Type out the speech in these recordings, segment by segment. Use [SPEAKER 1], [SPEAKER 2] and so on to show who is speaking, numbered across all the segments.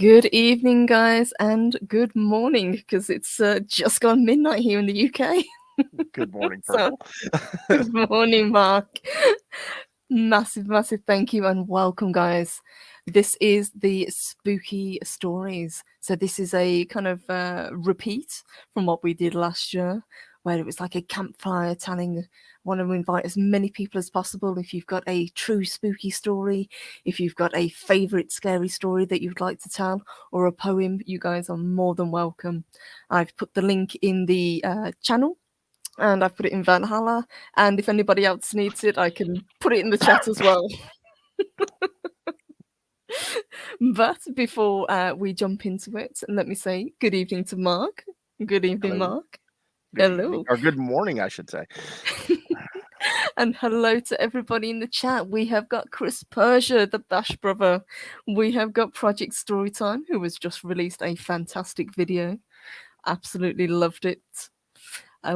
[SPEAKER 1] Good evening, guys, and good morning, because it's just gone midnight here in the UK.
[SPEAKER 2] Good morning,
[SPEAKER 1] So,
[SPEAKER 2] Purple.
[SPEAKER 1] good morning, Mark. Massive thank you and welcome, guys. This is the spooky stories. So this is a kind of repeat from what we did last year, where it was like a campfire telling. I want to invite as many people as possible. If you've got a true spooky story, if you've got a favorite scary story that you'd like to tell, or a poem, you guys are more than welcome. I've put the link in the channel, and I've put it in Valhalla. And if anybody else needs it, I can put it in the chat as well. But before we jump into it, let me say good evening to Mark. Good evening,
[SPEAKER 2] Hello.
[SPEAKER 1] Mark.
[SPEAKER 2] Good evening,
[SPEAKER 1] Hello.
[SPEAKER 2] or good morning, I should say.
[SPEAKER 1] And hello to everybody in the chat. We have got Chris Persia, the Bash brother. We have got Project Storytime, who has just released a fantastic video. Absolutely loved it.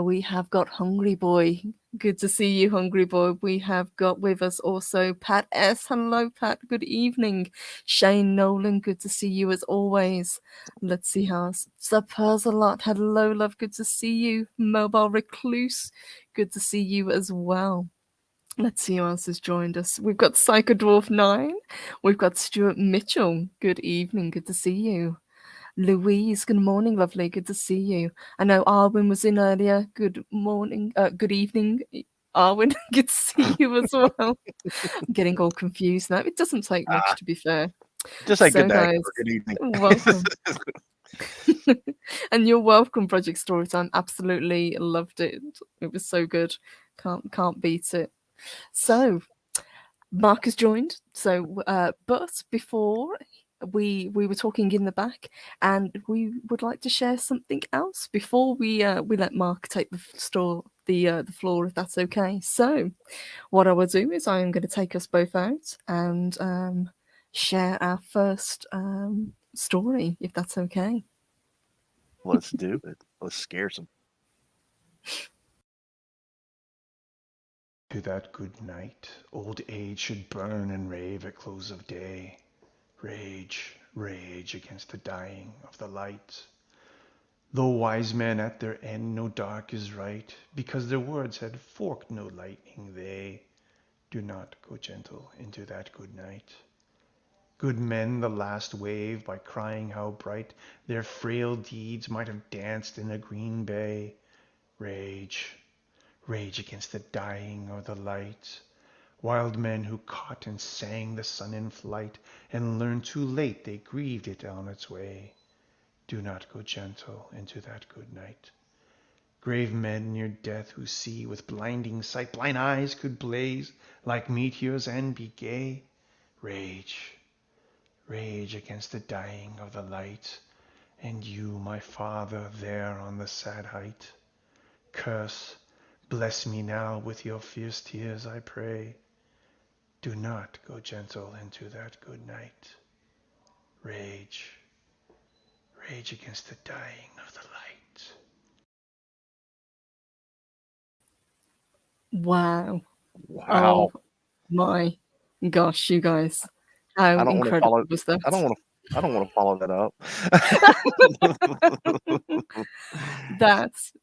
[SPEAKER 1] We have got Hungry Boy. Good to see you, Hungry Boy. We have got with us also Pat S. Hello, Pat. Good evening. Shane Nolan. Good to see you as always. Let's see how. Sir Persalot. Hello, love. Good to see you. Mobile Recluse. Good to see you as well. Let's see who else has joined us. We've got Psycho Dwarf 9. We've got Stuart Mitchell. Good evening. Good to see you. Louise, good morning, lovely. Good to see you. I know Arwin was in earlier. Good morning, good evening, Arwin. Good to see you as well. I'm getting all confused now. It doesn't take much, to be fair.
[SPEAKER 2] Just say
[SPEAKER 1] So,
[SPEAKER 2] good day
[SPEAKER 1] guys,
[SPEAKER 2] or good evening.
[SPEAKER 1] welcome. And you're welcome, Project Storytime. Absolutely loved it. It was so good. Can't beat it. So, Mark has joined. So, but before we were talking in the back, and we would like to share something else before we let Mark take the floor, if that's okay. So, what I will do is I am going to take us both out and share our first story, if that's okay.
[SPEAKER 2] Let's do it. Let's scare some.
[SPEAKER 3] To that good night, old age should burn and rave at close of day. Rage, rage against the dying of the light. Though wise men at their end know dark is right, because their words had forked no lightning, they do not go gentle into that good night. Good men the last wave by crying how bright their frail deeds might have danced in a green bay. Rage, rage against the dying of the light. Wild men who caught and sang the sun in flight and learned too late they grieved it on its way. Do not go gentle into that good night. Grave men near death who see with blinding sight, blind eyes could blaze like meteors and be gay. Rage, rage against the dying of the light, and you, my father, there on the sad height. Curse, bless me now with your fierce tears, I pray. Do not go gentle into that good night. Rage, rage against the dying of the light.
[SPEAKER 1] Wow.
[SPEAKER 2] Wow.
[SPEAKER 1] Oh my gosh, you guys. How
[SPEAKER 2] I don't want to
[SPEAKER 1] incredible
[SPEAKER 2] follow.
[SPEAKER 1] was that?
[SPEAKER 2] I don't want to follow that up.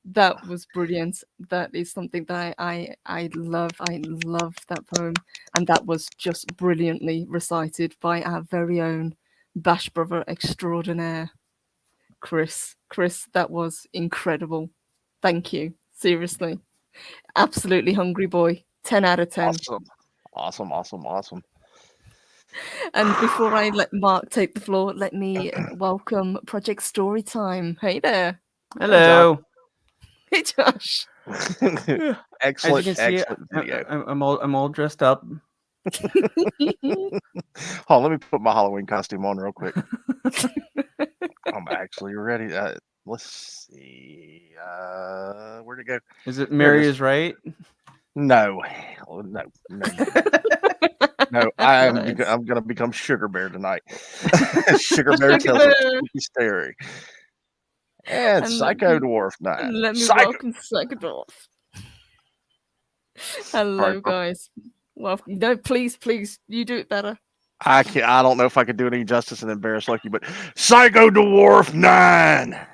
[SPEAKER 1] That was brilliant. That is something that I love. I love that poem, and that was just brilliantly recited by our very own Bash brother extraordinaire, Chris. Chris, that was incredible. Thank you. Seriously, absolutely hungry boy. 10 out of 10.
[SPEAKER 2] Awesome.
[SPEAKER 1] And before I let Mark take the floor, let me welcome Project Storytime. Hey there.
[SPEAKER 4] Hello.
[SPEAKER 1] Hey Josh.
[SPEAKER 2] Excellent,
[SPEAKER 4] As you can see,
[SPEAKER 2] excellent video.
[SPEAKER 4] I'm all dressed up.
[SPEAKER 2] Hold on, let me put my Halloween costume on real quick. I'm actually ready. Let's see. Where'd it go?
[SPEAKER 4] Is it
[SPEAKER 2] There
[SPEAKER 4] Mary
[SPEAKER 2] it
[SPEAKER 4] is right?
[SPEAKER 2] No. No, I'm
[SPEAKER 4] Nice.
[SPEAKER 2] I'm gonna become Sugar Bear tonight. Sugar Bear
[SPEAKER 1] Sugar
[SPEAKER 2] tells a
[SPEAKER 1] Bear.
[SPEAKER 2] spooky story. And
[SPEAKER 1] And
[SPEAKER 2] Psycho Dwarf 9.
[SPEAKER 1] and let me
[SPEAKER 2] Psycho.
[SPEAKER 1] welcome Psycho Dwarf. Hello
[SPEAKER 2] Sorry,
[SPEAKER 1] guys. Welcome. No, please, you do it better.
[SPEAKER 2] I can't. I don't know if I could do any justice and embarrass Lucky, but Psycho Dwarf 9.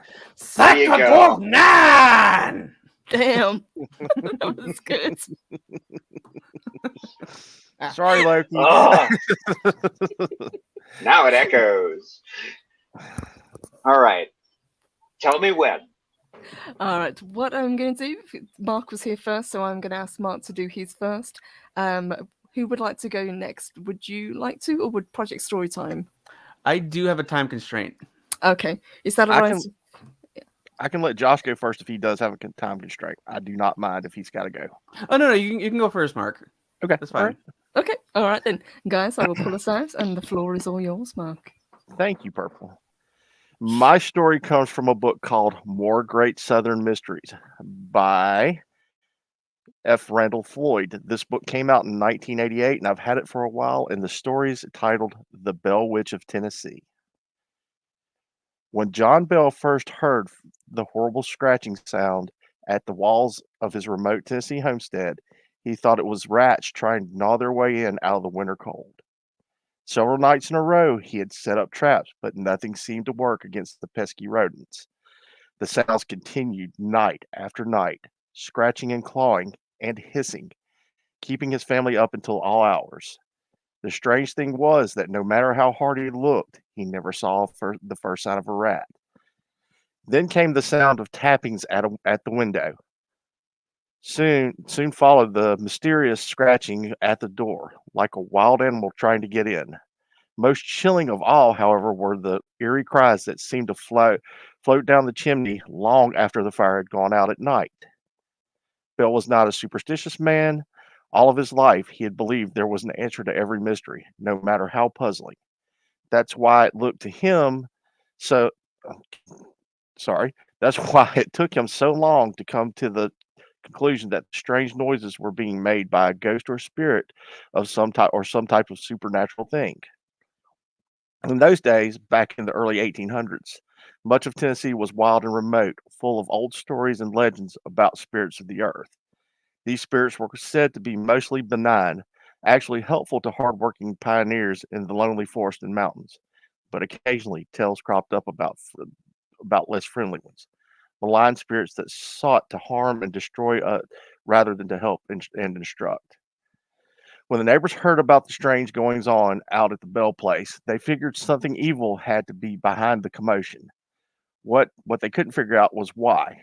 [SPEAKER 5] There you go.
[SPEAKER 4] 9!
[SPEAKER 1] Damn. That was good.
[SPEAKER 2] Sorry, Loki.
[SPEAKER 5] Oh, now it echoes. All right. Tell me when.
[SPEAKER 1] All right, what I'm going to do, Mark was here first, so I'm going to ask Mark to do his first. Who would like to go next? Would you like to, or would Project Storytime?
[SPEAKER 4] I do have a time constraint.
[SPEAKER 1] Okay, is that all
[SPEAKER 2] I
[SPEAKER 1] right?
[SPEAKER 2] I can let Josh go first if he does have a time constraint. I do not mind if he's got to go.
[SPEAKER 4] Oh, no, you can go first, Mark.
[SPEAKER 2] Okay,
[SPEAKER 4] That's fine.
[SPEAKER 1] Okay, all right then. Guys, I will pull us out, and the floor is all yours, Mark.
[SPEAKER 2] Thank you, Purple. My story comes from a book called More Great Southern Mysteries by F. Randall Floyd. This book came out in 1988, and I've had it for a while, and the story is titled The Bell Witch of Tennessee. When John Bell first heard the horrible scratching sound at the walls of his remote Tennessee homestead, he thought it was rats trying to gnaw their way in out of the winter cold. Several nights in a row, he had set up traps, but nothing seemed to work against the pesky rodents. The sounds continued night after night, scratching and clawing and hissing, keeping his family up until all hours. The strange thing was that no matter how hard he looked, he never saw the first sign of a rat. Then came the sound of tappings at the window. Soon followed the mysterious scratching at the door, like a wild animal trying to get in. Most chilling of all, however, were the eerie cries that seemed to float down the chimney long after the fire had gone out at night. Bell was not a superstitious man. All of his life, he had believed there was an answer to every mystery, no matter how puzzling. That's why it looked to him so. That's why it took him so long to come to the conclusion that strange noises were being made by a ghost or spirit of some type of supernatural thing. In those days, back in the early 1800s, much of Tennessee was wild and remote, full of old stories and legends about spirits of the earth. These spirits were said to be mostly benign, actually helpful to hardworking pioneers in the lonely forest and mountains, but occasionally tales cropped up about less friendly ones, malign spirits that sought to harm and destroy rather than to help and instruct. When the neighbors heard about the strange goings on out at the Bell place, they figured something evil had to be behind the commotion. What they couldn't figure out was why.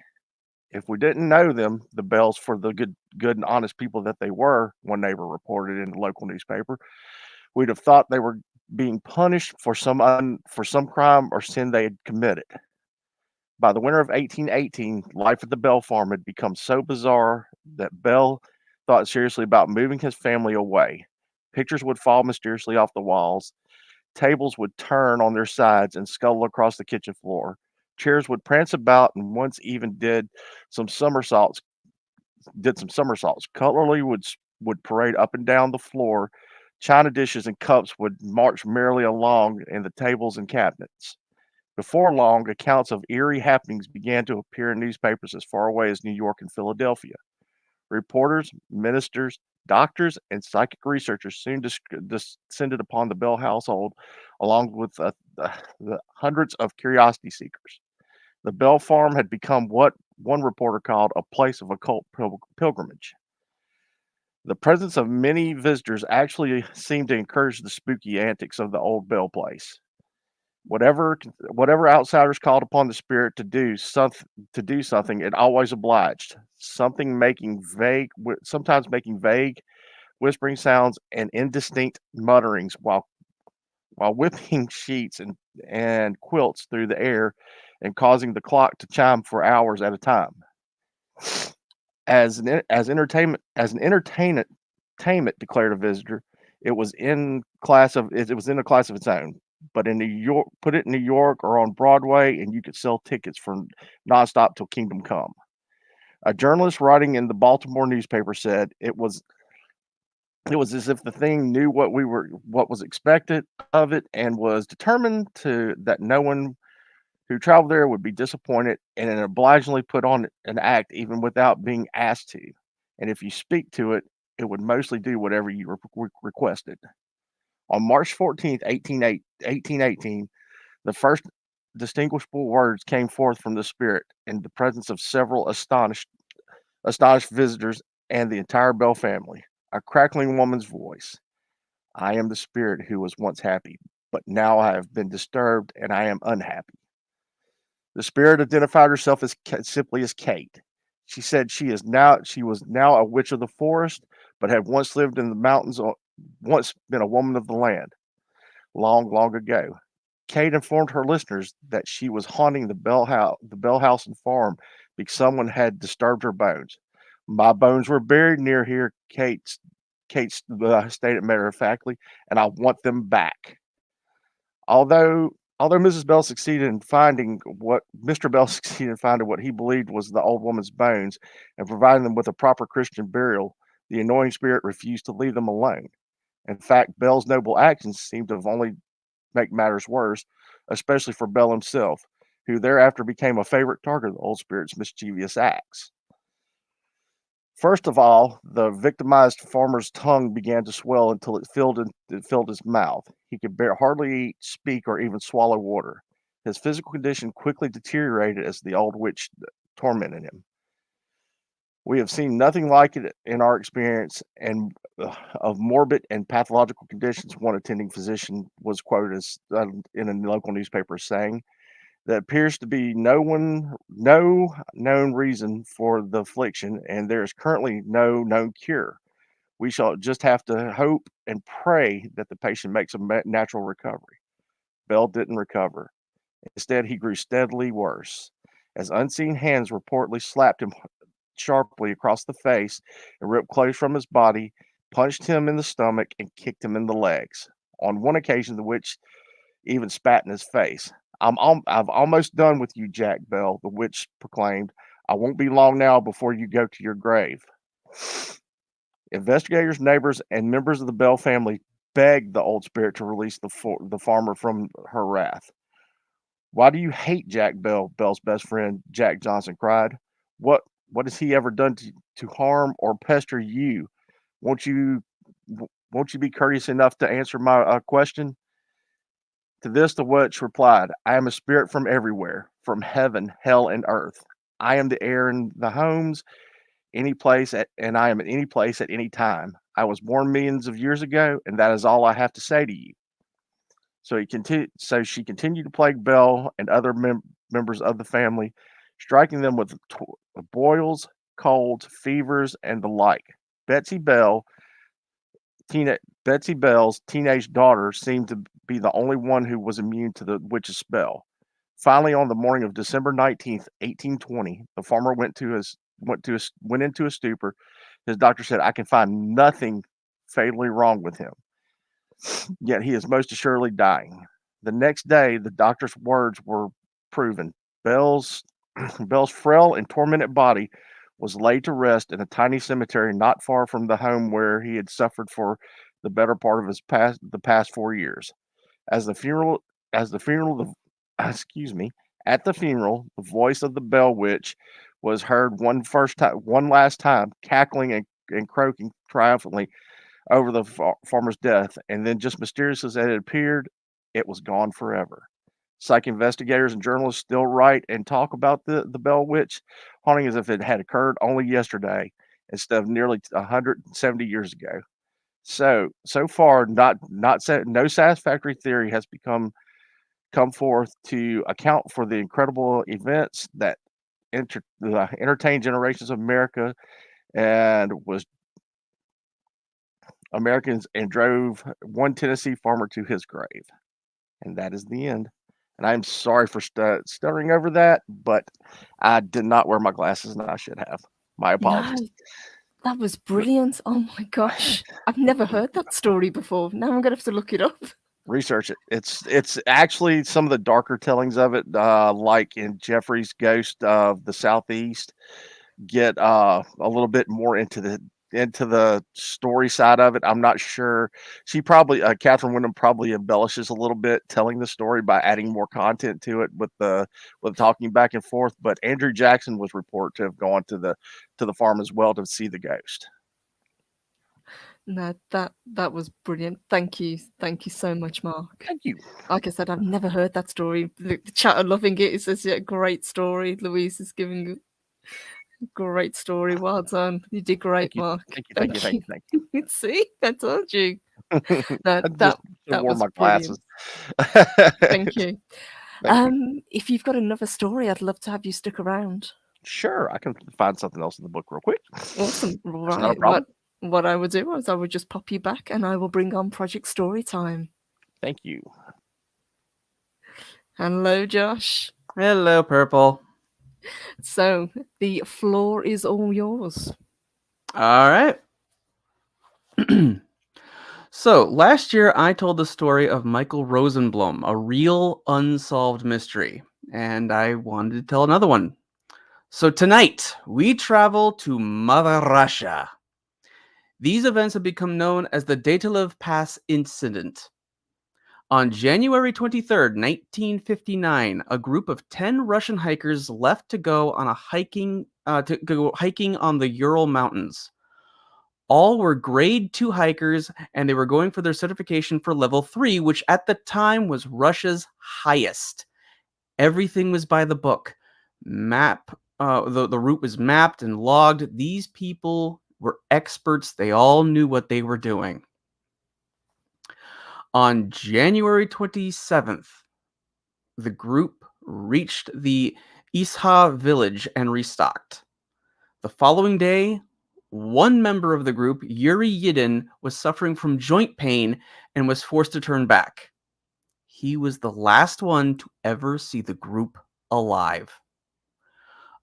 [SPEAKER 2] If we didn't know them, the Bells, for the good and honest people that they were, one neighbor reported in the local newspaper, we'd have thought they were being punished for some crime or sin they had committed. By the winter of 1818, life at the Bell farm had become so bizarre that Bell thought seriously about moving his family away. Pictures would fall mysteriously off the walls. Tables would turn on their sides and scuttle across the kitchen floor. Chairs would prance about and once even did some somersaults. Cutlery would parade up and down the floor. China dishes and cups would march merrily along in the tables and cabinets. Before long, accounts of eerie happenings began to appear in newspapers as far away as New York and Philadelphia. Reporters, ministers, doctors, and psychic researchers soon descended upon the Bell household, along with the hundreds of curiosity seekers. The Bell farm had become what one reporter called a place of occult pilgrimage. The presence of many visitors actually seemed to encourage the spooky antics of the old Bell place. Whatever outsiders called upon the spirit to do something, it always obliged. Sometimes making vague, whispering sounds and indistinct mutterings while whipping sheets and quilts through the air and causing the clock to chime for hours at a time. As an entertainment, declared a visitor, it was in a class of its own. But in New York, put it in New York or on Broadway, and you could sell tickets for nonstop till Kingdom Come. A journalist writing in the Baltimore newspaper said it was as if the thing knew what was expected of it and was determined that no one who traveled there would be disappointed, and it obligingly put on an act even without being asked to. And if you speak to it, it would mostly do whatever you requested. On March 14th, 1818, the first distinguishable words came forth from the spirit in the presence of several astonished visitors and the entire Bell family. A crackling woman's voice. I am the spirit who was once happy, but now I have been disturbed and I am unhappy. The spirit identified herself as simply as Kate. She said she was now a witch of the forest, but had once lived in the mountains, once been a woman of the land, long, long ago. Kate informed her listeners that she was haunting the Bell House and farm because someone had disturbed her bones. My bones were buried near here, Kate stated matter of factly, and I want them back. Although Mrs. Bell succeeded in finding what Mr. Bell succeeded in finding what he believed was the old woman's bones and providing them with a proper Christian burial, the annoying spirit refused to leave them alone. In fact, Bell's noble actions seemed to have only make matters worse, especially for Bell himself, who thereafter became a favorite target of the old spirit's mischievous acts. First of all, the victimized farmer's tongue began to swell until it filled his mouth. He could hardly eat, speak, or even swallow water. His physical condition quickly deteriorated as the old witch tormented him. We have seen nothing like it in our experience, and of morbid and pathological conditions. One attending physician was quoted as in a local newspaper saying, "There appears to be no known reason for the affliction, and there is currently no known cure. We shall just have to hope and pray that the patient makes a natural recovery." Bell didn't recover. Instead, he grew steadily worse, as unseen hands reportedly slapped him sharply across the face and ripped clothes from his body, punched him in the stomach, and kicked him in the legs. On one occasion, the witch even spat in his face. I've almost done with you, Jack Bell, the witch proclaimed. I won't be long now before you go to your grave. Investigators, neighbors, and members of the Bell family begged the old spirit to release the farmer from her wrath. Why do you hate Jack Bell? Bell's best friend, Jack Johnson, cried. What has he ever done to harm or pester you? Won't you be courteous enough to answer my question? To this, the witch replied, I am a spirit from everywhere, from heaven, hell, and earth. I am the air in the homes, and I am at any place at any time. I was born millions of years ago, and that is all I have to say to you. So she continued to plague Bell and other members of the family, striking them with boils, colds, fevers, and the like. Betsy Bell's teenage daughter seemed to be the only one who was immune to the witch's spell. Finally, on the morning of December 19th, 1820, the farmer went into a stupor. His doctor said, I can find nothing fatally wrong with him, yet he is most assuredly dying. The next day, the doctor's words were proven. Bell's frail and tormented body was laid to rest in a tiny cemetery not far from the home where he had suffered for the better part of the past 4 years. At the funeral, the voice of the Bell Witch was heard one last time, cackling and croaking triumphantly over the farmer's death, and then just mysterious as it had appeared, it was gone forever. Psych investigators and journalists still write and talk about the Bell Witch haunting as if it had occurred only yesterday instead of nearly 170 years ago. So far, no satisfactory theory has come forth to account for the incredible events that entertained generations of Americans and drove one Tennessee farmer to his grave. And that is the end. And I'm sorry for stuttering over that, but I did not wear my glasses and I should have. My apologies.
[SPEAKER 1] No, that was brilliant. Oh my gosh. I've never heard that story before. Now I'm going to have to look it up.
[SPEAKER 2] Research it. It's actually some of the darker tellings of it, like in Jeffrey's Ghost of the Southeast, get a little bit more into the story side of it. I'm not sure. She probably Catherine Wyndham probably embellishes a little bit telling the story by adding more content to it with talking back and forth. But Andrew Jackson was reported to have gone to the farm as well to see the ghost.
[SPEAKER 1] No, that was brilliant. Thank you so much, Mark.
[SPEAKER 2] Thank you.
[SPEAKER 1] Like I said, I've never heard that story. The chat are loving it. It says, yeah, great story. Louise is giving a great story. Well done. You did great,
[SPEAKER 2] Thank you.
[SPEAKER 1] Mark.
[SPEAKER 2] Thank you.
[SPEAKER 1] See, I told you.
[SPEAKER 2] I
[SPEAKER 1] That
[SPEAKER 2] just
[SPEAKER 1] that
[SPEAKER 2] wore
[SPEAKER 1] was
[SPEAKER 2] my
[SPEAKER 1] brilliant.
[SPEAKER 2] glasses.
[SPEAKER 1] Thank you.
[SPEAKER 2] Thank you.
[SPEAKER 1] If you've got another story, I'd love to have you stick around.
[SPEAKER 2] Sure, I can find something else in the book real quick.
[SPEAKER 1] Awesome.
[SPEAKER 2] That's not a
[SPEAKER 1] Right.
[SPEAKER 2] problem.
[SPEAKER 1] What I would do is I would just pop you back and I will bring on Project Story Time.
[SPEAKER 2] Thank you.
[SPEAKER 1] Hello, Josh.
[SPEAKER 4] Hello, Purple.
[SPEAKER 1] So the floor is all yours.
[SPEAKER 4] All right. So, last year I told the story of Michael Rosenblum, a real unsolved mystery, and I wanted to tell another one. So, tonight we travel to Mother Russia. These events have become known as the Daytolov Pass Incident. On January 23rd, 1959, a group of 10 Russian hikers left to go on hiking on the Ural Mountains. All were grade 2 hikers, and they were going for their certification for level 3, which at the time was Russia's highest. Everything was by the book. The route was mapped and logged. These people were experts. They all knew what they were doing. On January 27th, the group reached the Isha village and restocked. The following day, one member of the group, Yuri Yidin, was suffering from joint pain and was forced to turn back. He was the last one to ever see the group alive.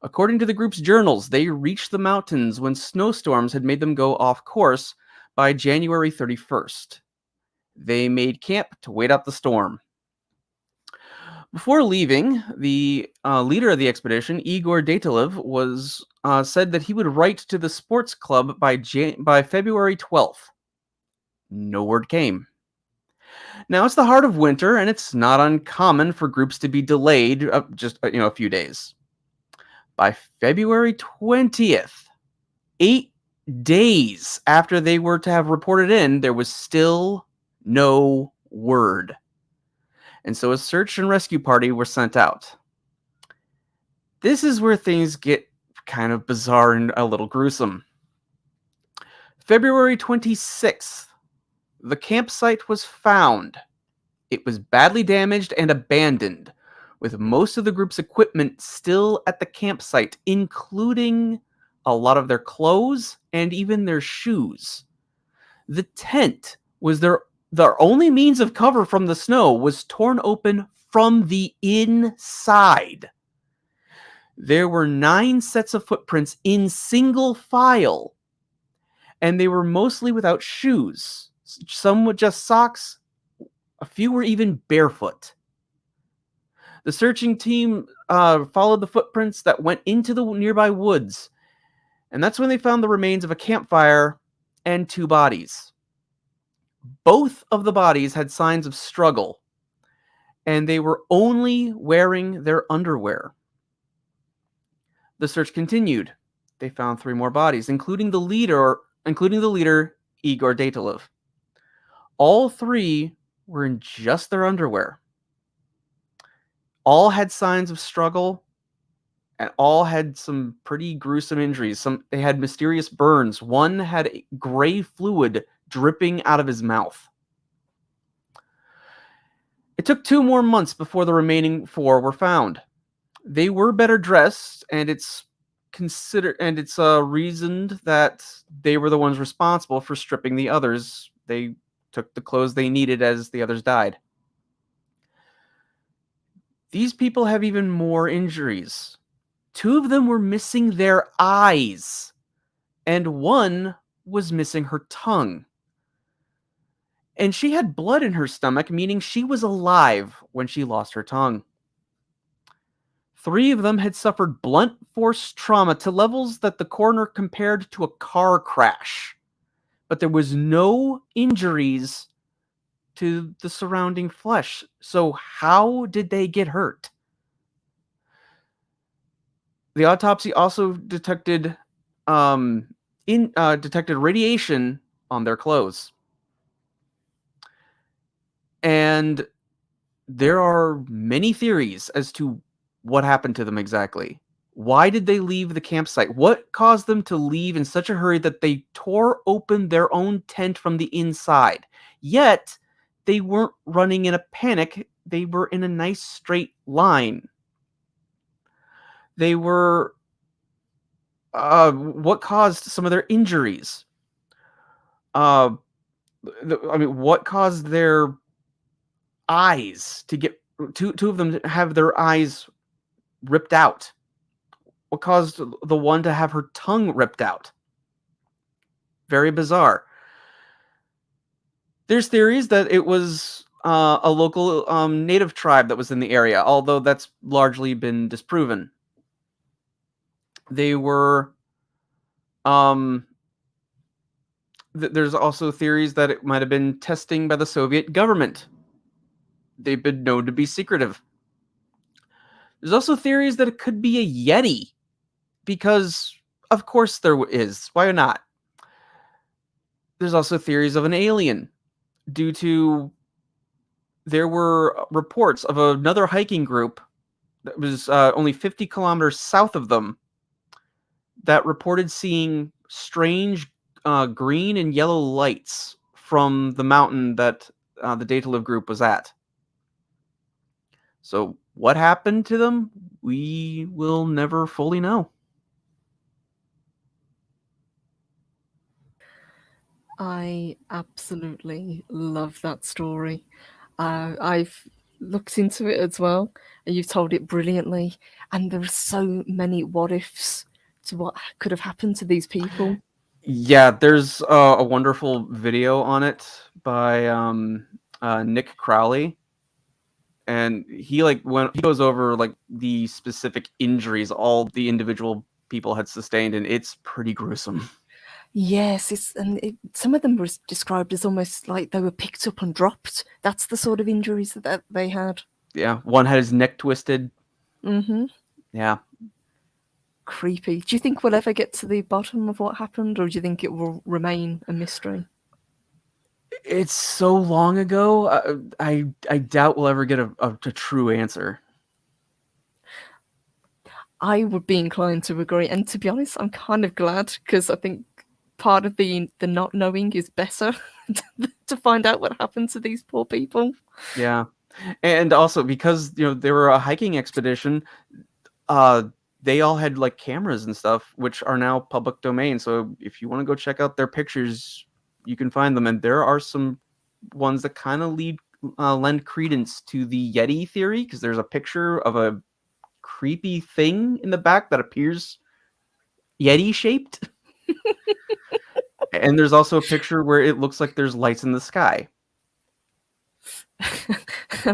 [SPEAKER 4] According to the group's journals, they reached the mountains when snowstorms had made them go off course by January 31st. They made camp to wait out the storm. Before leaving, the leader of the expedition, Igor Daytolov, said that he would write to the sports club by February 12th. No word came. Now, it's the heart of winter, and it's not uncommon for groups to be delayed just a few days. By February 20th, 8 days after they were to have reported in, there was still no word. And so a search and rescue party were sent out. This is where things get kind of bizarre and a little gruesome. February 26th, the campsite was found. It was badly damaged and abandoned, with most of the group's equipment still at the campsite, including a lot of their clothes and even their shoes. The tent was their only means of cover from the snow was torn open from the inside. There were 9 sets of footprints in single file, and they were mostly without shoes. Some with just socks. A few were even barefoot. The searching team followed the footprints that went into the nearby woods, and that's when they found the remains of a campfire and 2 bodies. Both of the bodies had signs of struggle, and they were only wearing their underwear. The search continued. They found 3 more bodies, including the leader, Igor Daytolov. All 3 were in just their underwear. All had signs of struggle, and all had some pretty gruesome injuries. They had mysterious burns. One had gray fluid dripping out of his mouth. It took 2 more months before the remaining 4 were found. They were better dressed, and it's reasoned that they were the ones responsible for stripping the others. They took the clothes they needed as the others died. These people have even more injuries. 2 of them were missing their eyes, and 1 was missing her tongue. And she had blood in her stomach, meaning she was alive when she lost her tongue. 3 of them had suffered blunt force trauma to levels that the coroner compared to a car crash. But there was no injuries to the surrounding flesh. So how did they get hurt? The autopsy also detected radiation on their clothes. And there are many theories as to what happened to them exactly. Why did they leave the campsite? What caused them to leave in such a hurry that they tore open their own tent from the inside? Yet, they weren't running in a panic. They were in a nice straight line. They were... what caused some of their injuries? What caused their eyes to get... Two of them to have their eyes ripped out? What caused the one to have her tongue ripped out? Very bizarre. There's theories that it was a local native tribe that was in the area, although that's largely been disproven. They were... there's also theories that it might have been testing by the Soviet government. They've been known to be secretive. There's also theories that it could be a Yeti, because of course there is. Why not? There's also theories of an alien, due to there were reports of another hiking group that was only 50 kilometers south of them that reported seeing strange green and yellow lights from the mountain that the Daytolov group was at. So what happened to them, we will never fully know.
[SPEAKER 1] I absolutely love that story. I've looked into it as well, and you've told it brilliantly. And there are so many what ifs to what could have happened to these people.
[SPEAKER 4] Yeah, there's a wonderful video on it by Nick Crowley, and he goes over like the specific injuries all the individual people had sustained, and it's pretty gruesome.
[SPEAKER 1] Yes, some of them were described as almost like they were picked up and dropped. That's the sort of injuries that they had.
[SPEAKER 4] Yeah, one had his neck twisted.
[SPEAKER 1] Mm-hmm.
[SPEAKER 4] Yeah.
[SPEAKER 1] Creepy. Do you think we'll ever get to the bottom of what happened, or do you think it will remain a mystery?
[SPEAKER 4] It's so long ago. I doubt we'll ever get a true answer.
[SPEAKER 1] I would be inclined to agree, and to be honest, I'm kind of glad, because I think part of the not knowing is better to find out what happened to these poor people.
[SPEAKER 4] Yeah, and also because they were a hiking expedition, they all had like cameras and stuff, which are now public domain. So if you want to go check out their pictures, you can find them, and there are some ones that kind of lend credence to the Yeti theory, because there's a picture of a creepy thing in the back that appears Yeti shaped. And there's also a picture where it looks like there's lights in the sky.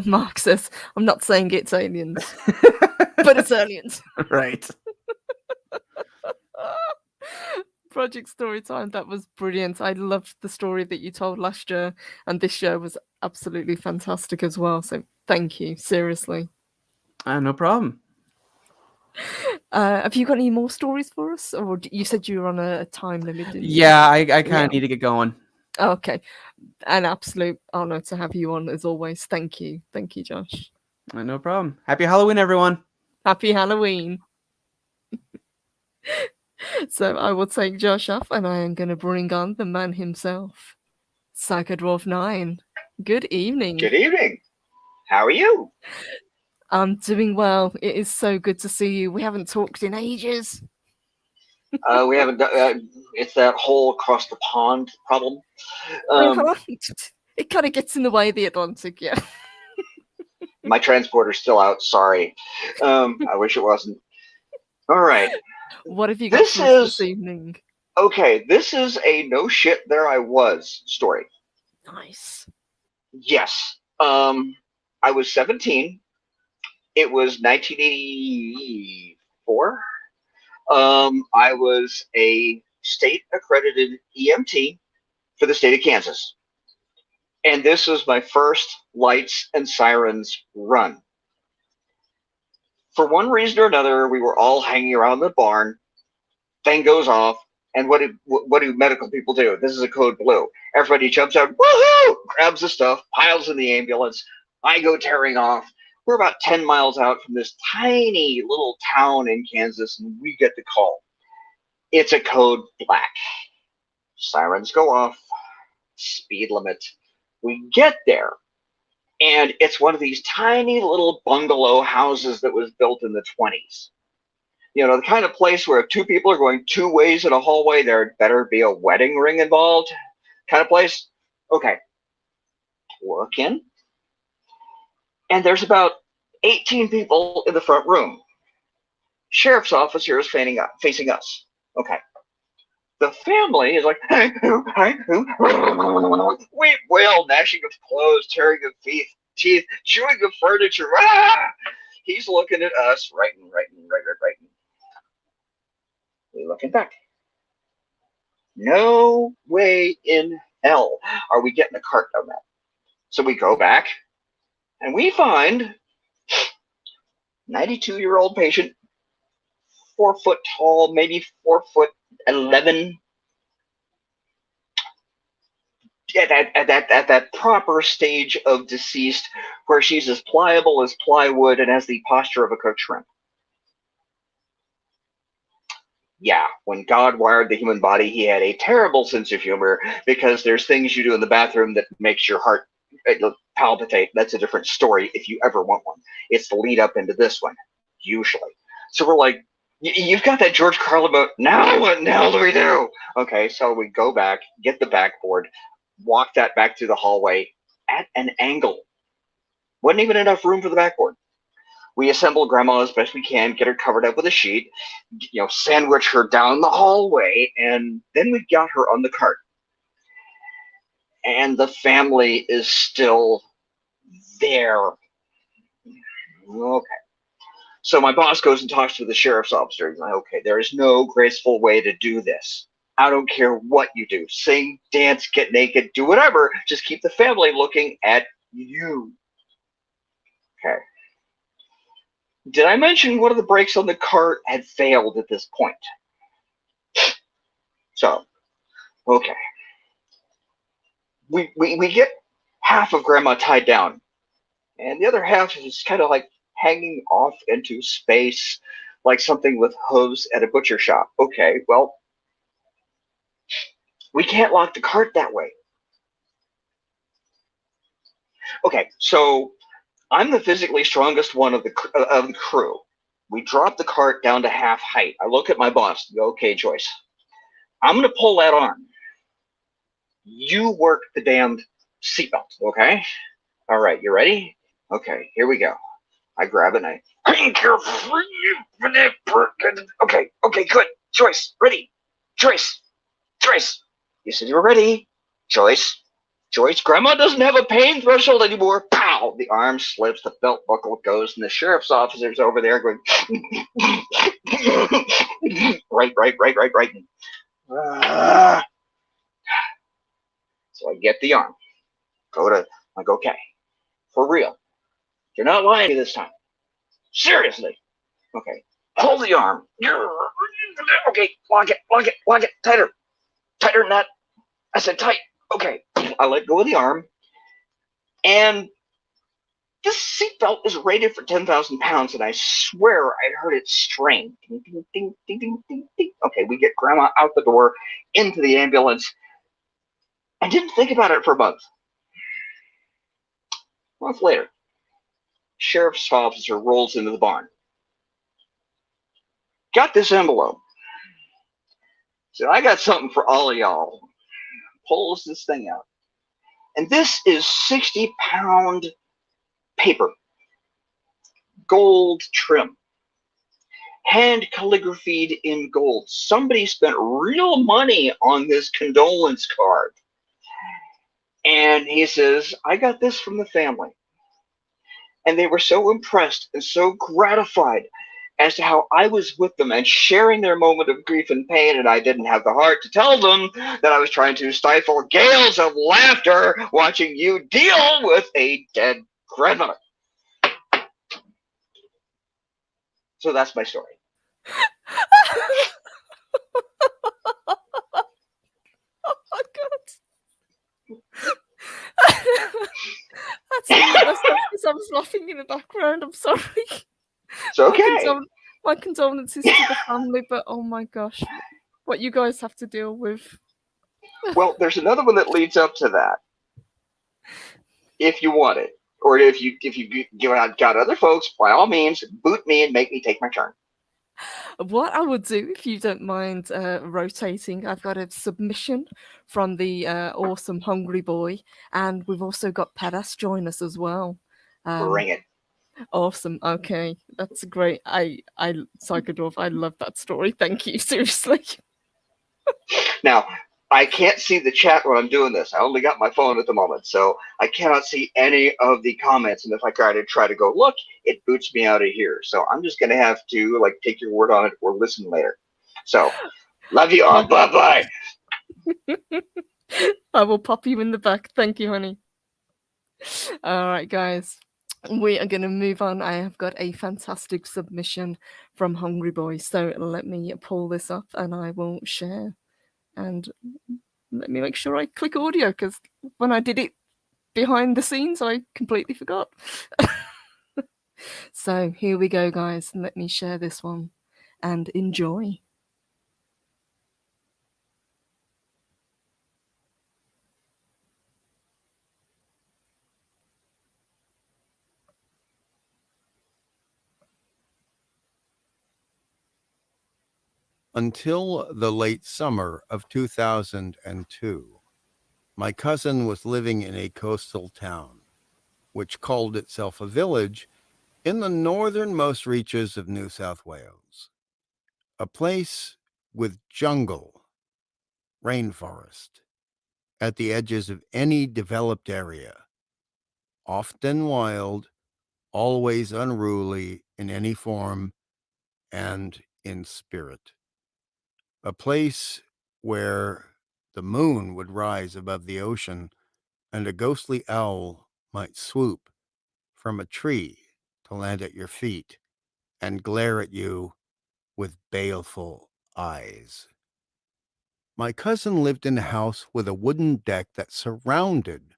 [SPEAKER 1] Mark says, I'm not saying it's aliens, but it's aliens.
[SPEAKER 4] Right.
[SPEAKER 1] Project Storytime, that was brilliant. I loved the story that you told last year, and this year was absolutely fantastic as well. So thank you, seriously.
[SPEAKER 4] No problem.
[SPEAKER 1] Have you got any more stories for us, or you said you were on a time limit?
[SPEAKER 4] Yeah, I kind of need to get going.
[SPEAKER 1] Okay, an absolute honor to have you on as always. Thank you, Josh.
[SPEAKER 4] No problem. Happy Halloween, everyone.
[SPEAKER 1] Happy Halloween. So I will take Josh off, and I am going to bring on the man himself, Psychodwarf 9. Good evening.
[SPEAKER 5] Good evening. How are you?
[SPEAKER 1] I'm doing well. It is so good to see you. We haven't talked in ages.
[SPEAKER 5] We haven't done. It's that whole across the pond problem.
[SPEAKER 1] It kind of gets in the way of the Atlantic, yeah.
[SPEAKER 5] My transporter's still out. Sorry. I wish it wasn't. All right.
[SPEAKER 1] What have you got for us this evening?
[SPEAKER 5] Okay, this is a no shit there I was story.
[SPEAKER 1] Nice.
[SPEAKER 5] Yes. I was 17. It was 1984. I was a state accredited EMT for the state of Kansas. And this was my first lights and sirens run. For one reason or another, we were all hanging around the barn. Thing goes off. And what do medical people do? This is a code blue. Everybody jumps out, woohoo! Grabs the stuff, piles in the ambulance. I go tearing off. We're about 10 miles out from this tiny little town in Kansas, and we get the call. It's a code black. Sirens go off. Speed limit. We get there, and it's one of these tiny little bungalow houses that was built in the 20s. You know, the kind of place where if two people are going two ways in a hallway, there better be a wedding ring involved kind of place. Okay. Work in. And there's about 18 people in the front room. Sheriff's officer is facing us. Okay. The family is like, hey, who? We wail, gnashing of clothes, tearing of teeth, chewing of furniture. Ah! He's looking at us, writing. We looking back. No way in hell are we getting a cart down that. So we go back, and we find 92-year-old patient, 4 foot tall, maybe 4'11". At that proper stage of deceased, where she's as pliable as plywood and has the posture of a cooked shrimp. Yeah, when God wired the human body, he had a terrible sense of humor, because there's things you do in the bathroom that makes your heart palpitate. That's a different story if you ever want one. It's the lead up into this one, usually. So we're like, you've got that George Carlin boat. Now what in the hell do we do? Okay, so we go back, get the backboard, walk that back through the hallway at an angle. Wasn't even enough room for the backboard. We assemble Grandma as best we can, get her covered up with a sheet, sandwich her down the hallway, and then we got her on the cart. And the family is still there. Okay. So my boss goes and talks to the sheriff's officer. He's like, okay, there is no graceful way to do this. I don't care what you do. Sing, dance, get naked, do whatever. Just keep the family looking at you. Okay. Did I mention one of the brakes on the cart had failed at this point? So, okay. We get half of Grandma tied down, and the other half is kind of like hanging off into space, like something with hooves at a butcher shop. Okay, well, we can't lock the cart that way. Okay, so I'm the physically strongest one of the crew. We drop the cart down to half height. I look at my boss and go, okay, Joyce, I'm going to pull that arm. You work the damned seatbelt, okay? All right, you ready? Okay, here we go. I grab it and I ain't careful. Okay, good. Joyce, ready? Joyce. You said you were ready. Joyce, Grandma doesn't have a pain threshold anymore. Pow! The arm slips, the belt buckle goes, and the sheriff's officer's over there going, right. So I get the arm. I go, okay, for real. You're not lying to me this time. Seriously. Okay, pull the arm. Okay, lock it, tighter than that. I said tight. Okay, I let go of the arm, and this seatbelt is rated for 10,000 pounds, and I swear I heard it strain. Ding, ding, ding, ding, ding, ding, ding. Okay, we get Grandma out the door, into the ambulance. I didn't think about it for a month. A month later, sheriff's officer rolls into the barn. Got this envelope. Said, I got something for all of y'all. Pulls this thing out. And this is 60-pound paper. Gold trim. Hand calligraphied in gold. Somebody spent real money on this condolence card. And he says, I got this from the family. And they were so impressed and so gratified as to how I was with them and sharing their moment of grief and pain, and I didn't have the heart to tell them that I was trying to stifle gales of laughter watching you deal with a dead grandmother. So that's my story.
[SPEAKER 1] I was laughing in the background. I'm sorry.
[SPEAKER 5] It's okay.
[SPEAKER 1] My condolences to the family, but oh my gosh, what you guys have to deal with.
[SPEAKER 5] Well, there's another one that leads up to that. If you want it, or if you got other folks, by all means, boot me and make me take my turn.
[SPEAKER 1] What I would do, if you don't mind rotating, I've got a submission from the awesome Hungry Boy, and we've also got Padas join us as well.
[SPEAKER 5] Bring it.
[SPEAKER 1] Awesome. Okay, that's great. Psychodorf, I love that story. Thank you. Seriously.
[SPEAKER 5] Now, I can't see the chat when I'm doing this. I only got my phone at the moment, so I cannot see any of the comments. And if I try to go look, it boots me out of here. So I'm just gonna have to take your word on it or listen later. So, love you all. Bye bye.
[SPEAKER 1] I will pop you in the back. Thank you, honey. All right, guys. We are going to move on. I have got a fantastic submission from Hungry Boy. So let me pull this up and I will share. And let me make sure I click audio, because when I did it behind the scenes, I completely forgot. So here we go, guys. Let me share this one and enjoy.
[SPEAKER 6] Until the late summer of 2002, my cousin was living in a coastal town, which called itself a village in the northernmost reaches of New South Wales. A place with jungle, rainforest, at the edges of any developed area, often wild, always unruly in any form and in spirit. A place where the moon would rise above the ocean and a ghostly owl might swoop from a tree to land at your feet and glare at you with baleful eyes. My cousin lived in a house with a wooden deck that surrounded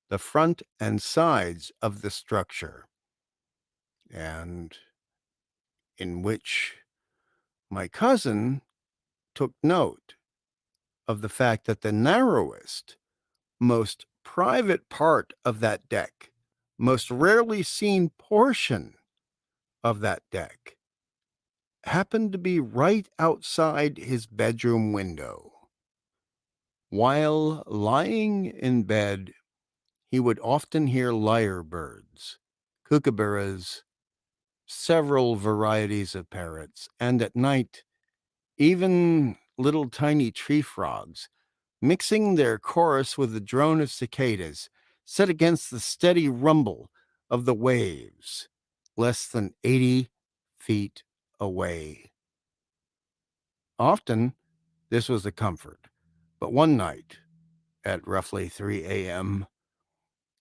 [SPEAKER 6] the front and sides of the structure, and in which my cousin took note of the fact that the narrowest, most private part of that deck, most rarely seen portion of that deck, happened to be right outside his bedroom window. While lying in bed, he would often hear lyrebirds, kookaburras, several varieties of parrots, and at night, even little tiny tree frogs, mixing their chorus with the drone of cicadas, set against the steady rumble of the waves, less than 80 feet away. Often, this was a comfort, but one night, at roughly 3 a.m.,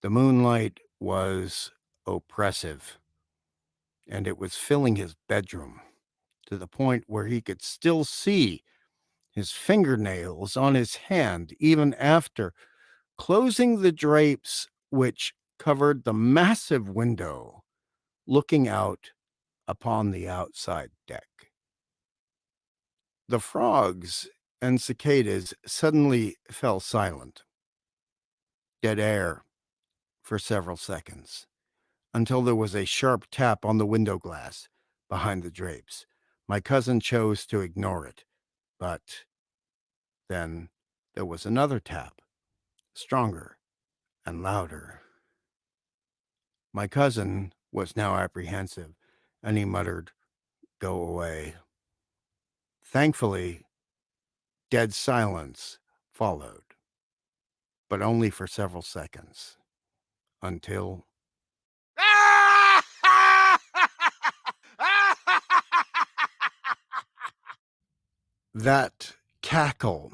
[SPEAKER 6] the moonlight was oppressive, and it was filling his bedroom to the point where he could still see his fingernails on his hand even after closing the drapes which covered the massive window looking out upon the outside deck. The frogs and cicadas suddenly fell silent. Dead air for several seconds, until there was a sharp tap on the window glass behind the drapes. My cousin chose to ignore it, but then there was another tap, stronger and louder. My cousin was now apprehensive, and he muttered, "Go away." Thankfully, dead silence followed, but only for several seconds, until that cackle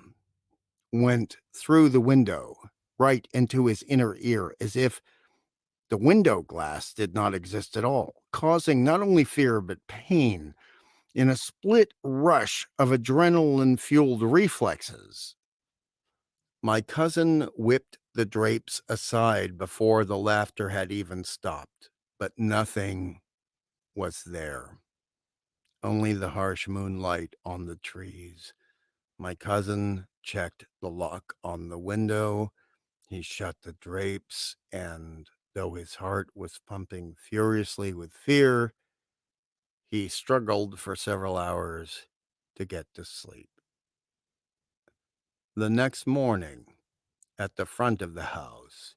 [SPEAKER 6] went through the window right into his inner ear, as if the window glass did not exist at all, causing not only fear but pain in a split rush of adrenaline-fueled reflexes. My cousin whipped the drapes aside before the laughter had even stopped. but nothing was there. Only the harsh moonlight on the trees. My cousin checked the lock on the window. He shut the drapes, and though his heart was pumping furiously with fear, he struggled for several hours to get to sleep. The next morning, at the front of the house,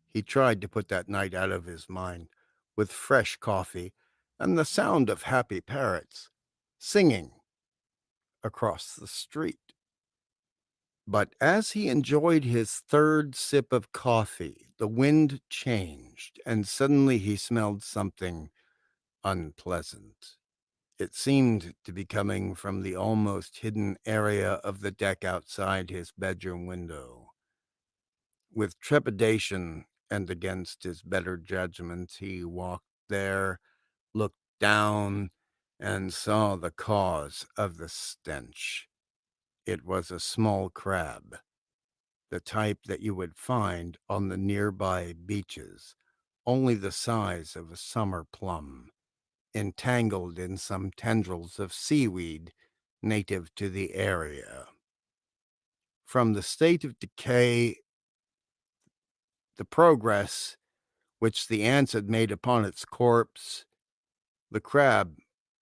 [SPEAKER 6] he tried to put that night out of his mind with fresh coffee and the sound of happy parrots singing across the street. But as he enjoyed his third sip of coffee, the wind changed, and suddenly he smelled something unpleasant. It seemed to be coming from the almost hidden area of the deck outside his bedroom window. With trepidation and against his better judgment, he walked there, looked down, and saw the cause of the stench. It was a small crab, the type that you would find on the nearby beaches, only the size of a summer plum, entangled in some tendrils of seaweed native to the area. From the state of decay, the progress which the ants had made upon its corpse, the crab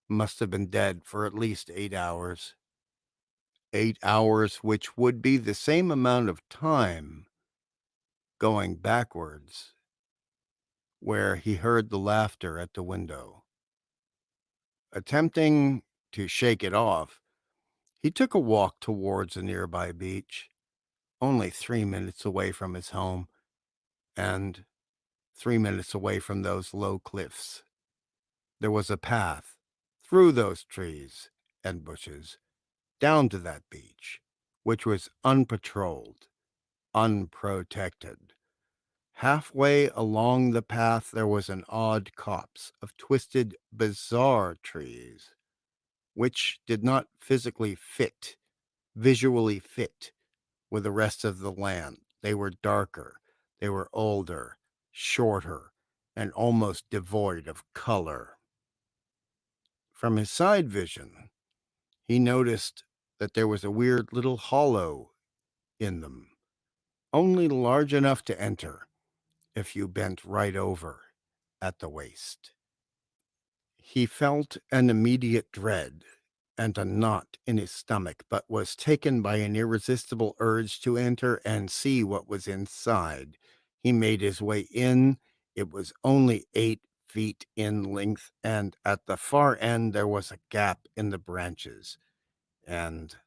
[SPEAKER 6] must have been dead for at least 8 hours. 8 hours, which would be the same amount of time going backwards, where he heard the laughter at the window. Attempting to shake it off, he took a walk towards a nearby beach, only 3 minutes away from his home, and 3 minutes away from those low cliffs. There was a path through those trees and bushes down to that beach, which was unpatrolled, unprotected. Halfway along the path, there was an odd copse of twisted, bizarre trees, which did not visually fit with the rest of the land. They were darker, they were older, shorter, and almost devoid of color. From his side vision, he noticed that there was a weird little hollow in them, only large enough to enter if you bent right over at the waist. He felt an immediate dread and a knot in his stomach, but was taken by an irresistible urge to enter and see what was inside. He made his way in. It was only 8 feet in length, and at the far end there was a gap in the branches, and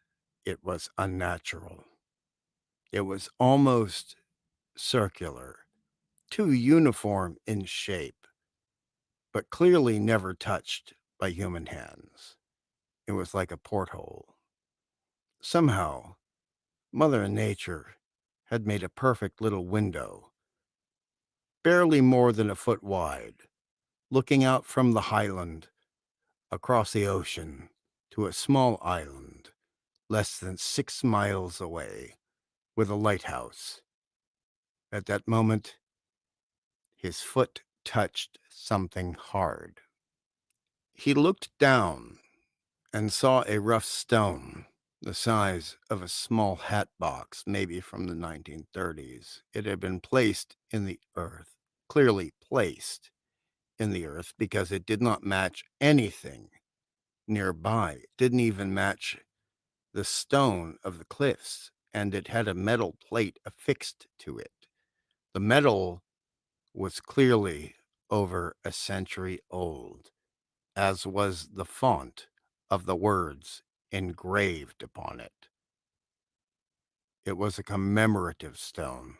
[SPEAKER 6] it was unnatural. It was almost circular, too uniform in shape, but clearly never touched by human hands. It was like a porthole. Somehow, Mother Nature had made a perfect little window, barely more than a foot wide, looking out from the highland across the ocean to a small island less than 6 miles away with a lighthouse. At that moment, his foot touched something hard. He looked down and saw a rough stone the size of a small hat box, maybe from the 1930s. It had been placed in the earth, clearly placed in the earth, because it did not match anything nearby. It didn't even match the stone of the cliffs, and it had a metal plate affixed to it. The metal was clearly over a century old, as was the font of the words engraved upon it. It was a commemorative stone.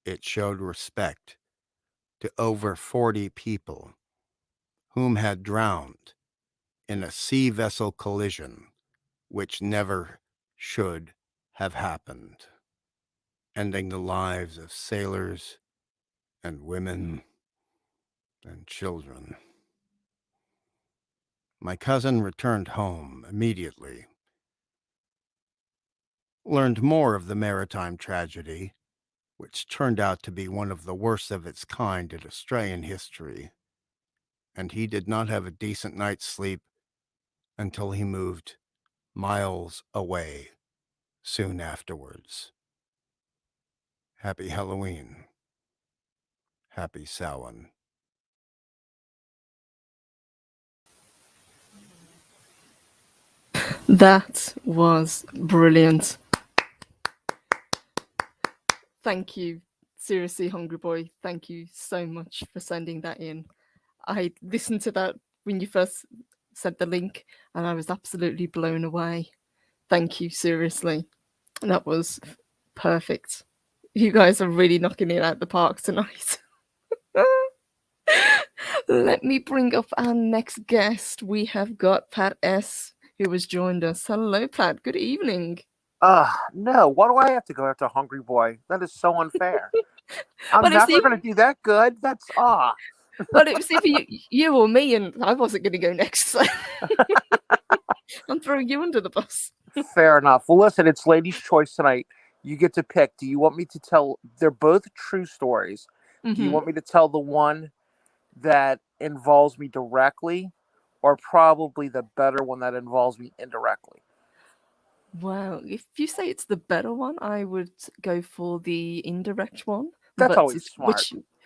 [SPEAKER 6] It showed respect to over 40 people whom had drowned in a sea vessel collision which never should have happened, ending the lives of sailors and women and children. My cousin returned home immediately, learned more of the maritime tragedy, which turned out to be one of the worst of its kind in Australian history. And he did not have a decent night's sleep until he moved miles away soon afterwards. Happy Halloween. Happy Samhain.
[SPEAKER 1] That was brilliant. Thank you. Seriously, Hungry Boy, thank you so much for sending that in. I listened to that when you first sent the link, and I was absolutely blown away. Thank you, seriously. That was perfect. You guys are really knocking it out the park tonight. Let me bring up our next guest. We have got Pat S., who has joined us. Hello, Pat. Good evening.
[SPEAKER 7] No. Why do I have to go after Hungry Boy? That is so unfair. I'm
[SPEAKER 1] Well,
[SPEAKER 7] never going to do that good. That's
[SPEAKER 1] Well, it was either you or me, and I wasn't going to go next. So I'm throwing you under the bus.
[SPEAKER 7] fair enough. Well, listen, it's ladies' choice tonight. You get to pick. Do you want me to tell? They're both true stories. Do you want me to tell the one that involves me directly, or probably the better one that involves me indirectly?
[SPEAKER 1] Well, if you say it's the better one, I would go for the indirect one.
[SPEAKER 7] That's
[SPEAKER 1] but
[SPEAKER 7] always smart.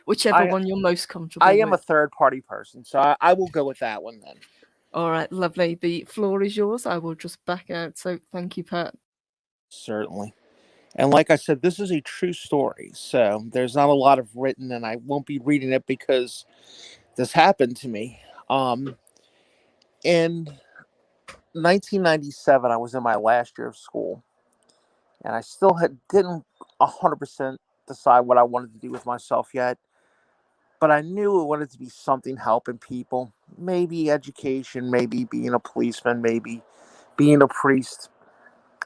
[SPEAKER 1] Whichever one you're most comfortable with.
[SPEAKER 7] I am a third-party person, so I will go with that one then.
[SPEAKER 1] All right, lovely. The floor is yours. I will just back out. So thank you, Pat.
[SPEAKER 7] Certainly. And like I said, this is a true story. So there's not a lot of written, and I won't be reading it because this happened to me. In 1997, I was in my last year of school, and I still didn't 100% decide what I wanted to do with myself yet. But I knew it wanted to be something helping people. Maybe education, maybe being a policeman, maybe being a priest.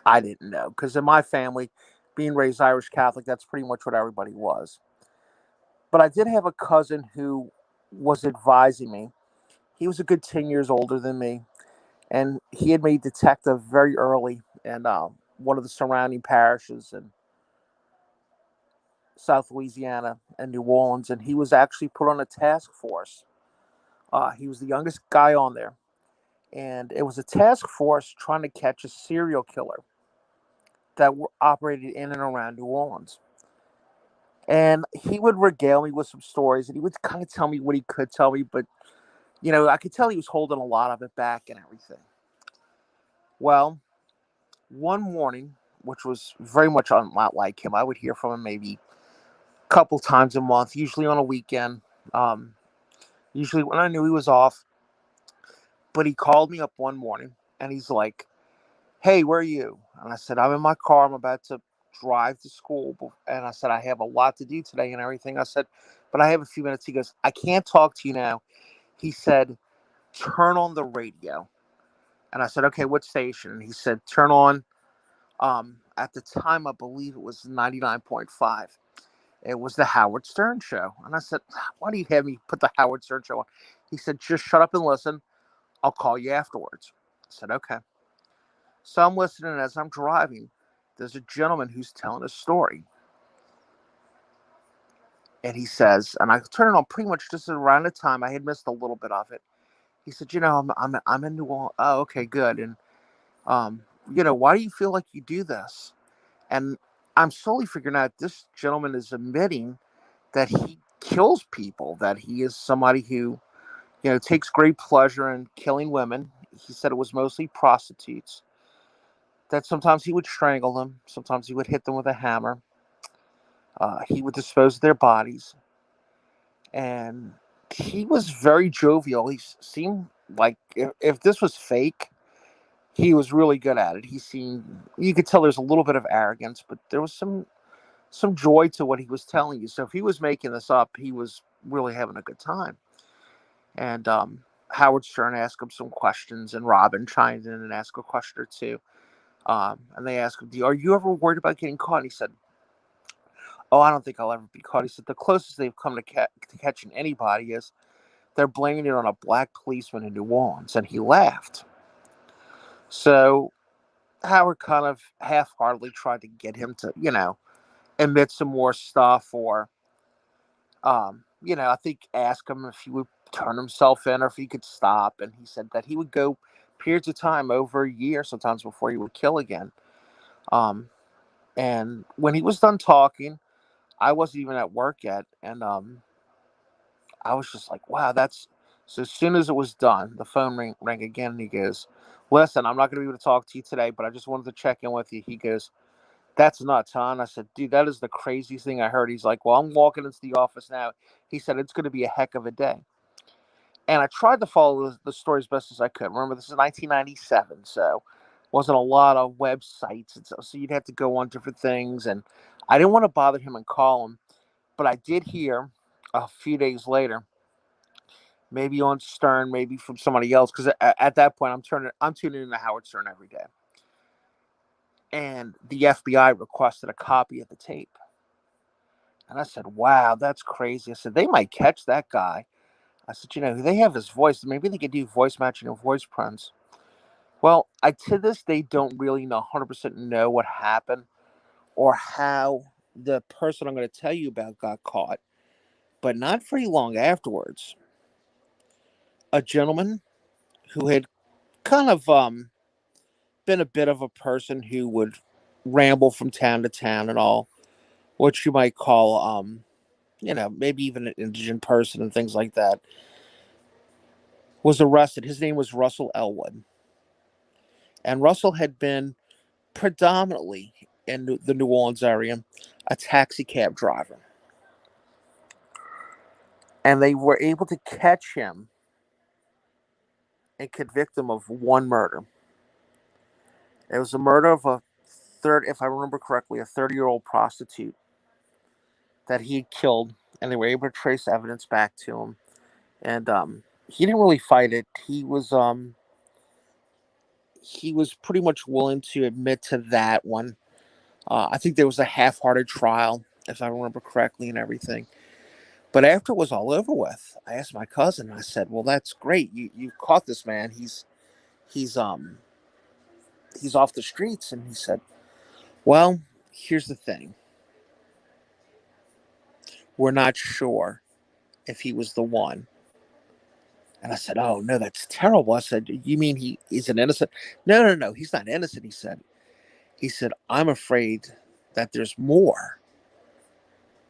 [SPEAKER 7] I didn't know. Because in my family, being raised Irish Catholic, that's pretty much what everybody was. But I did have a cousin who was advising me. He was a good 10 years older than me. And he had made detective very early in one of the surrounding parishes in South Louisiana and New Orleans. And he was actually put on a task force. He was the youngest guy on there. And it was a task force trying to catch a serial killer that operated in and around New Orleans. And he would regale me with some stories, and he would kind of tell me what he could tell me, but, I could tell he was holding a lot of it back and everything. Well, one morning, which was very much not like him, I would hear from him maybe a couple times a month, usually on a weekend, usually when I knew he was off. But he called me up one morning, and he's like, "Hey, where are you?" And I said, "I'm in my car. I'm about to drive to school." And I said, "I have a lot to do today and everything." I said, "But I have a few minutes." He goes, "I can't talk to you now." He said, "Turn on the radio." And I said, "Okay, what station?" And he said, "Turn on," at the time, I believe it was 99.5. It was the Howard Stern show. And I said, "Why do you have me put the Howard Stern show on?" He said, "Just shut up and listen. I'll call you afterwards." I said, "Okay." So I'm listening, as I'm driving, there's a gentleman who's telling a story. And he says, and I turned it on pretty much just around the time I had missed a little bit of it. He said, I'm in New Orleans. Oh, okay, good. And, why do you feel like you do this? And I'm slowly figuring out this gentleman is admitting that he kills people, that he is somebody who, takes great pleasure in killing women. He said it was mostly prostitutes. That sometimes he would strangle them. Sometimes he would hit them with a hammer. He would dispose of their bodies. And he was very jovial. He seemed like if this was fake, he was really good at it. You could tell there's a little bit of arrogance, but there was some joy to what he was telling you. So if he was making this up, he was really having a good time. And Howard Stern asked him some questions, and Robin chimed in and asked a question or two. And they asked him, "Are you ever worried about getting caught?" And he said, "Oh, I don't think I'll ever be caught." He said, "The closest they've come to catching anybody is they're blaming it on a black policeman in New Orleans." And he laughed. So Howard kind of half-heartedly tried to get him to, emit some more stuff, or I think ask him if he would turn himself in or if he could stop. And he said that he would go periods of time over a year sometimes before he would kill again. Um, and when he was done talking, I wasn't even at work yet, and I was just like, wow, that's. So as soon as it was done, the phone rang again, and he goes, "Listen, I'm not going to be able to talk to you today, but I just wanted to check in with you." He goes, "That's nuts, huh?" And I said, "Dude, that is the craziest thing I heard." He's like, "Well, I'm walking into the office now." He said, "It's going to be a heck of a day." And I tried to follow the story as best as I could. Remember, this is 1997, so wasn't a lot of websites, and so you'd have to go on different things. And I didn't want to bother him and call him, but I did hear a few days later, maybe on Stern, maybe from somebody else, because at that point I'm tuning into Howard Stern every day, and the FBI requested a copy of the tape. And I said, "Wow, that's crazy." I said, "They might catch that guy." I said, "They have his voice. Maybe they could do voice matching and voice prints." Well, I to this day don't really know 100% know what happened or how the person I'm going to tell you about got caught. But not very long afterwards, a gentleman who had kind of been a bit of a person who would ramble from town to town and all, what you might call, maybe even an indigent person and things like that, was arrested. His name was Russell Elwood. And Russell had been predominantly in the New Orleans area a taxi cab driver. And they were able to catch him and convict him of one murder. It was a murder of if I remember correctly, a 30-year-old prostitute that he had killed, and they were able to trace evidence back to him. And he didn't really fight it. He was pretty much willing to admit to that one. I think there was a half-hearted trial, if I remember correctly, and everything. But after it was all over with, I asked my cousin. I said, "Well, that's great. You caught this man. He's off the streets." And he said, "Well, here's the thing. We're not sure if he was the one." And I said, "Oh no, that's terrible." I said, "You mean he's an innocent?" No, no, he's not innocent. He said, "I'm afraid that there's more."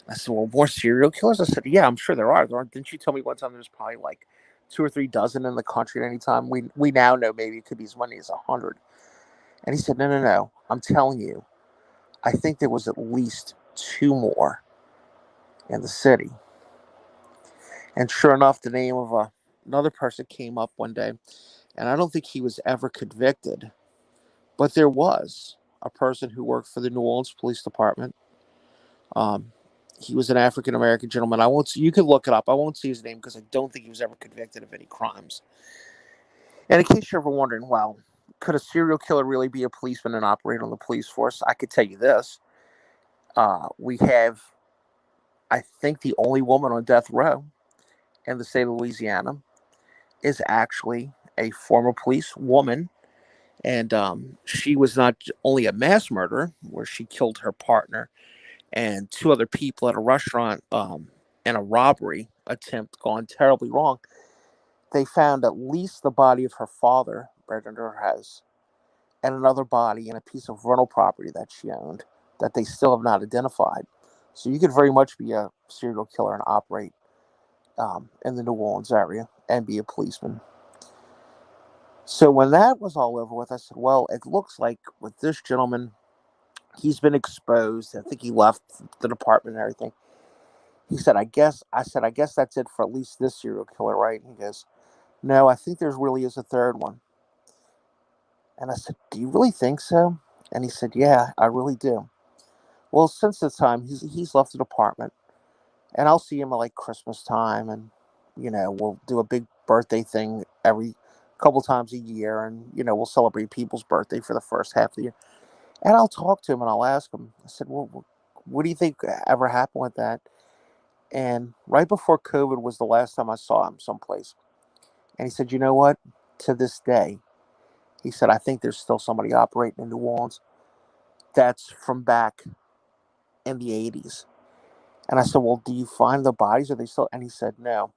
[SPEAKER 7] I said, "Well, more serial killers?" I said, "Yeah, I'm sure there are. Didn't you tell me one time there's probably like 2 or 3 dozen in the country at any time? We now know maybe it could be as many as 100." And he said, "No, no, no. I'm telling you, I think there was at least two more in the city." And sure enough, the name of another person came up one day, and I don't think he was ever convicted, but there was a person who worked for the New Orleans Police Department. Um, he was an African American gentleman. I won't. You can look it up. I won't say his name because I don't think he was ever convicted of any crimes. And in case you're ever wondering, well, could a serial killer really be a policeman and operate on the police force? I could tell you this: we have, I think, the only woman on death row in the state of Louisiana is actually a former police woman. And she was not only a mass murderer, where she killed her partner and two other people at a restaurant in a robbery attempt gone terribly wrong. They found at least the body of her father buried under her house, and another body in a piece of rental property that she owned that they still have not identified. So you could very much be a serial killer and operate in the New Orleans area and be a policeman. So when that was all over with, I said, "Well, it looks like with this gentleman, he's been exposed. I think he left the department and everything." He said, I guess that's it for at least this serial killer, right?" And he goes, "No, I think there's really is a third one." And I said, "Do you really think so?" And he said, "Yeah, I really do." Well, since this time, he's left the department, and I'll see him at like Christmas time, and we'll do a big birthday thing every couple times a year, and we'll celebrate people's birthday for the first half of the year. And I'll talk to him and I'll ask him. I said, "Well, what do you think ever happened with that?" And right before COVID was the last time I saw him someplace. And he said, "You know what? To this day," he said, "I think there's still somebody operating in New Orleans that's from back in the 80s. And I said, well, do you find the bodies? Are they still? And he said, no.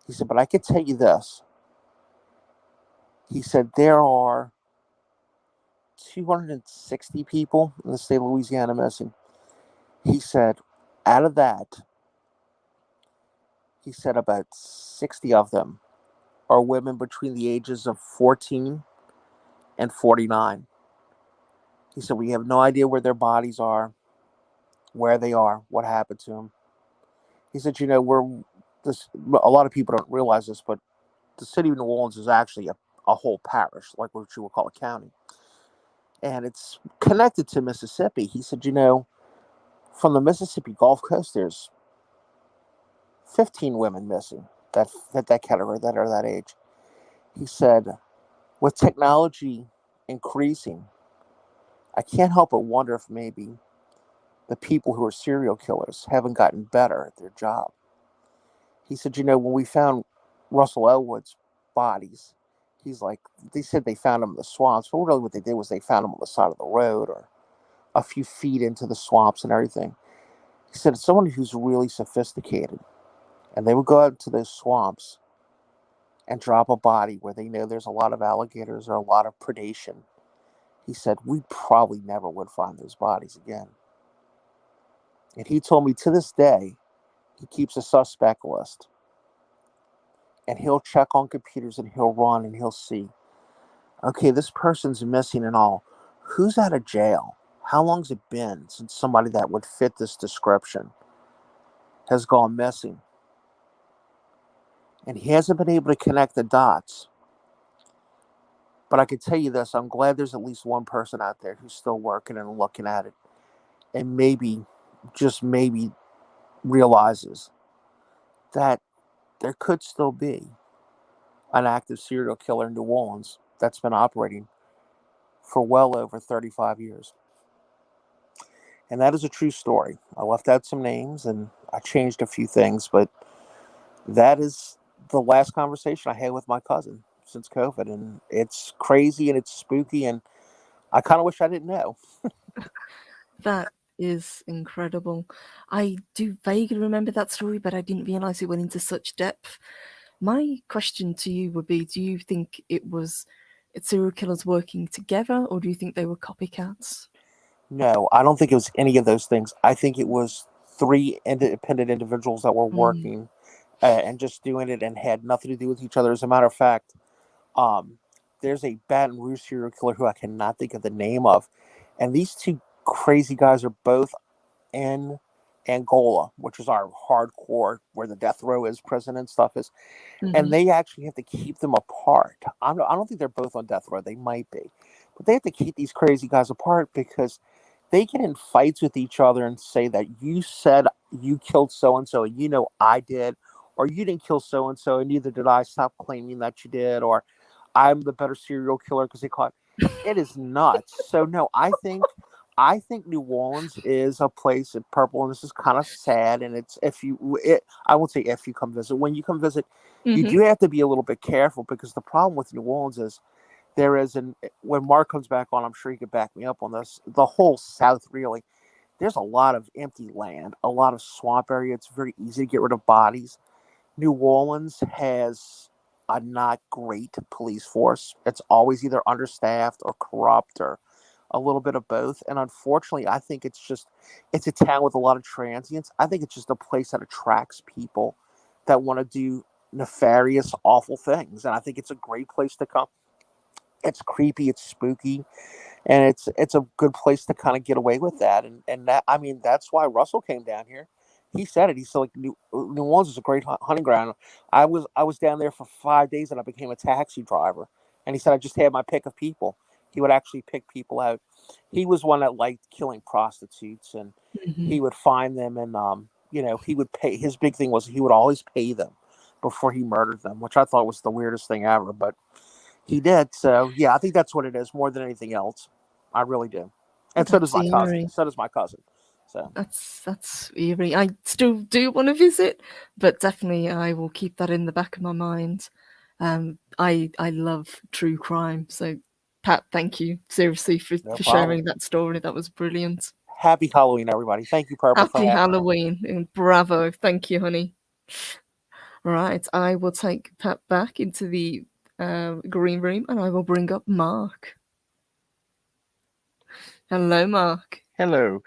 [SPEAKER 7] He said, but I could tell you this. He said, there are 260 people in the state of Louisiana missing. He said, out of that, he said about 60 of them are women between the ages of 14 and 49. He said, we have no idea where their bodies are, where they are, what happened to them. He said, a lot of people don't realize this, but the city of New Orleans is actually a whole parish, like what you would call a county. And it's connected to Mississippi. He said, from the Mississippi Gulf Coast, there's 15 women missing that category, that are that age. He said, with technology increasing, I can't help but wonder if maybe the people who are serial killers haven't gotten better at their job. He said, when we found Russell Elwood's bodies, he's like, they said they found him in the swamps, but really what they did was they found him on the side of the road or a few feet into the swamps and everything. He said, it's someone who's really sophisticated. And they would go out to those swamps and drop a body where they know there's a lot of alligators or a lot of predation. He said, we probably never would find those bodies again. And he told me to this day, he keeps a suspect list. And he'll check on computers and he'll run and he'll see, okay, this person's missing and all. Who's out of jail? How long's it been since somebody that would fit this description has gone missing? And he hasn't been able to connect the dots. But I can tell you this, I'm glad there's at least one person out there who's still working and looking at it. And maybe, just maybe, realizes that there could still be an active serial killer in New Orleans that's been operating for well over 35 years. And that is a true story. I left out some names and I changed a few things, but that is the last conversation I had with my cousin since COVID. And it's crazy and it's spooky, and I kind of wish I didn't know.
[SPEAKER 1] That is incredible. I do vaguely remember that story, but I didn't realize it went into such depth. My question to you would be, do you think it's serial killers working together, or do you think they were copycats?
[SPEAKER 7] No, I don't think it was any of those things. I think it was 3 independent individuals that were working and just doing it and had nothing to do with each other. As a matter of fact, there's a Baton Rouge serial killer who I cannot think of the name of. And these two crazy guys are both in Angola, which is our hardcore, where the death row is, prison and stuff is. And they actually have to keep them apart. I don't think they're both on death row. They might be. But they have to keep these crazy guys apart because they get in fights with each other and say that you said you killed so-and-so and I did, or you didn't kill so-and-so and neither did I. Stop claiming that you did, or I'm the better serial killer because they caught. It is nuts. So no, I think New Orleans is a place in Purple, and this is kind of sad. And it's I won't say if you come visit. When you come visit, you do have to be a little bit careful because the problem with New Orleans is when Mark comes back on, I'm sure he could back me up on this. The whole South, really, there's a lot of empty land, a lot of swamp area. It's very easy to get rid of bodies. New Orleans has a not great police force. It's always either understaffed or corrupt or a little bit of both. And unfortunately, I think it's a town with a lot of transients. I think it's just a place that attracts people that want to do nefarious, awful things. And I think it's a great place to come. It's creepy, it's spooky, and it's a good place to kind of get away with that. And that, I mean, that's why Russell came down here. He said it. He said, like, New Orleans is a great hunting ground. I was down there for 5 days and I became a taxi driver. And he said, I just had my pick of people. He would actually pick people out. He was one that liked killing prostitutes, and he would find them and, he would pay. His big thing was he would always pay them before he murdered them, which I thought was the weirdest thing ever, but he did. So yeah, I think that's what it is more than anything else. I really do. And so does my cousin. So
[SPEAKER 1] that's eerie. I still do want to visit, but definitely I will keep that in the back of my mind. I love true crime. So Pat, thank you seriously for sharing that story. That was brilliant.
[SPEAKER 7] Happy Halloween, everybody. Thank you, Purple, for
[SPEAKER 1] Happy
[SPEAKER 7] having me.
[SPEAKER 1] Halloween. And bravo. Thank you, honey. Right. I will take Pat back into the green room and I will bring up Mark. Hello, Mark.
[SPEAKER 2] Hello.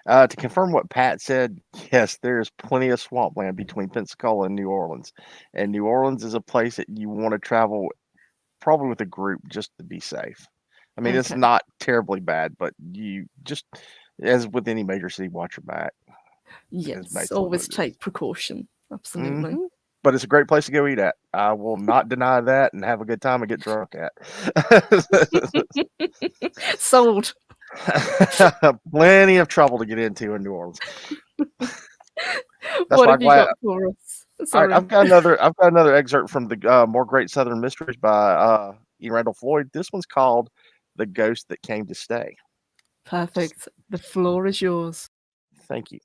[SPEAKER 2] To confirm what Pat said, yes, there's plenty of swampland between Pensacola and New Orleans. And New Orleans is a place that you want to travel probably with a group just to be safe. I mean, it's
[SPEAKER 1] Okay.
[SPEAKER 2] not terribly bad, but you just, as with any major city, watch your back.
[SPEAKER 1] Yes.
[SPEAKER 2] basically
[SPEAKER 1] Always
[SPEAKER 2] what it is.
[SPEAKER 1] take precaution. Absolutely.
[SPEAKER 2] Mhm. But it's a great place to go eat at. I will not deny that, and have a good time and get drunk at.
[SPEAKER 1] Sold.
[SPEAKER 2] Plenty of trouble to get into in New Orleans.
[SPEAKER 1] What
[SPEAKER 2] why
[SPEAKER 1] have you
[SPEAKER 2] glad-
[SPEAKER 1] got for us?
[SPEAKER 2] All right,
[SPEAKER 1] Sorry.
[SPEAKER 2] I've got another excerpt from the More Great Southern Mysteries by E. Randall Floyd. This one's called "The Ghost That Came to Stay."
[SPEAKER 1] Perfect. The floor is yours.
[SPEAKER 2] Thank you.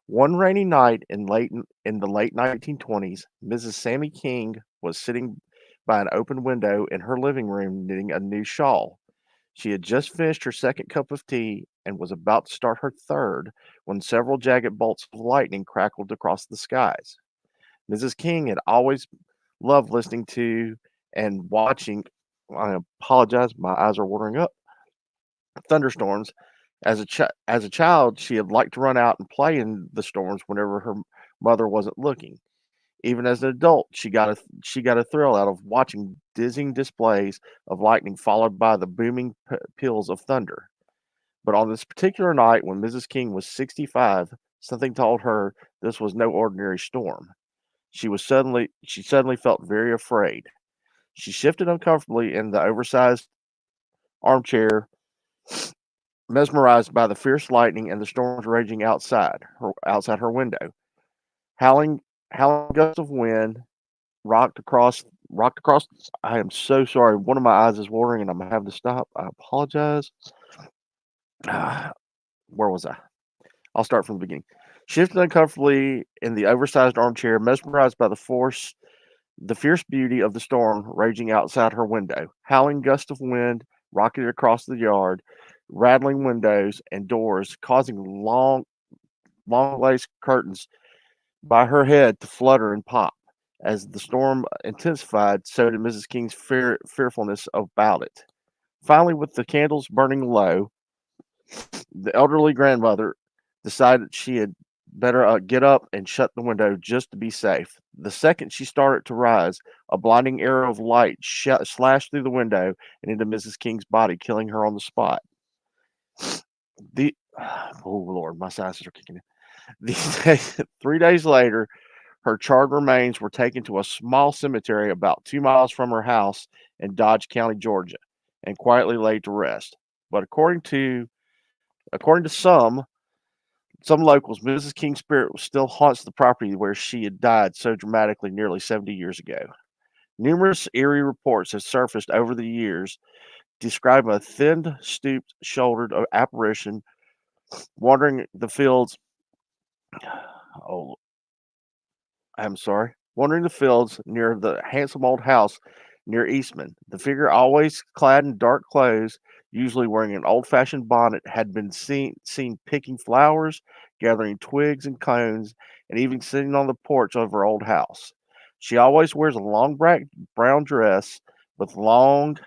[SPEAKER 2] One rainy night in the late 1920s, Mrs. Sammy King was sitting by an open window in her living room knitting a new shawl. She had just finished her second cup of tea and was about to start her third when several jagged bolts of lightning crackled across the skies. Mrs. King had always loved listening to and watching. I apologize, my eyes are watering up. Thunderstorms. As a child, she had liked to run out and play in the storms whenever her mother wasn't looking. Even as an adult, she got a thrill out of watching dizzying displays of lightning followed by the booming peals of thunder. But on this particular night, when Mrs. King was 65, something told her this was no ordinary storm. She suddenly felt very afraid. She shifted uncomfortably in the oversized armchair, mesmerized by the fierce lightning and the storms raging outside her window. Howling howling gusts of wind rocked across. I am so sorry. One of my eyes is watering and I'm having to stop. I apologize. Where was I? I'll start from the beginning. Shifting uncomfortably in the oversized armchair, mesmerized by the fierce beauty of the storm raging outside her window. Howling gusts of wind rocketed across the yard, rattling windows and doors, causing long lace curtains by her head to flutter and pop. As the storm intensified, so did Mrs. King's fearfulness about it. Finally, with the candles burning low, the elderly grandmother decided she had better get up and shut the window just to be safe. The second she started to rise, a blinding arrow of light slashed through the window and into Mrs. King's body, killing her on the spot. The oh Lord, my sinuses are kicking in. 3 days later, her charred remains were taken to a small cemetery about 2 miles from her house in Dodge County, Georgia, and quietly laid to rest. But according to some locals, Mrs. King's spirit still haunts the property where she had died so dramatically nearly 70 years ago. Numerous eerie reports have surfaced over the years describing a thin, stooped shouldered apparition wandering the fields. Oh, I'm sorry. Wandering the fields near the handsome old house near Eastman. The figure, always clad in dark clothes, usually wearing an old-fashioned bonnet, had been seen picking flowers, gathering twigs and cones, and even sitting on the porch of her old house. She always wears a long brown dress with long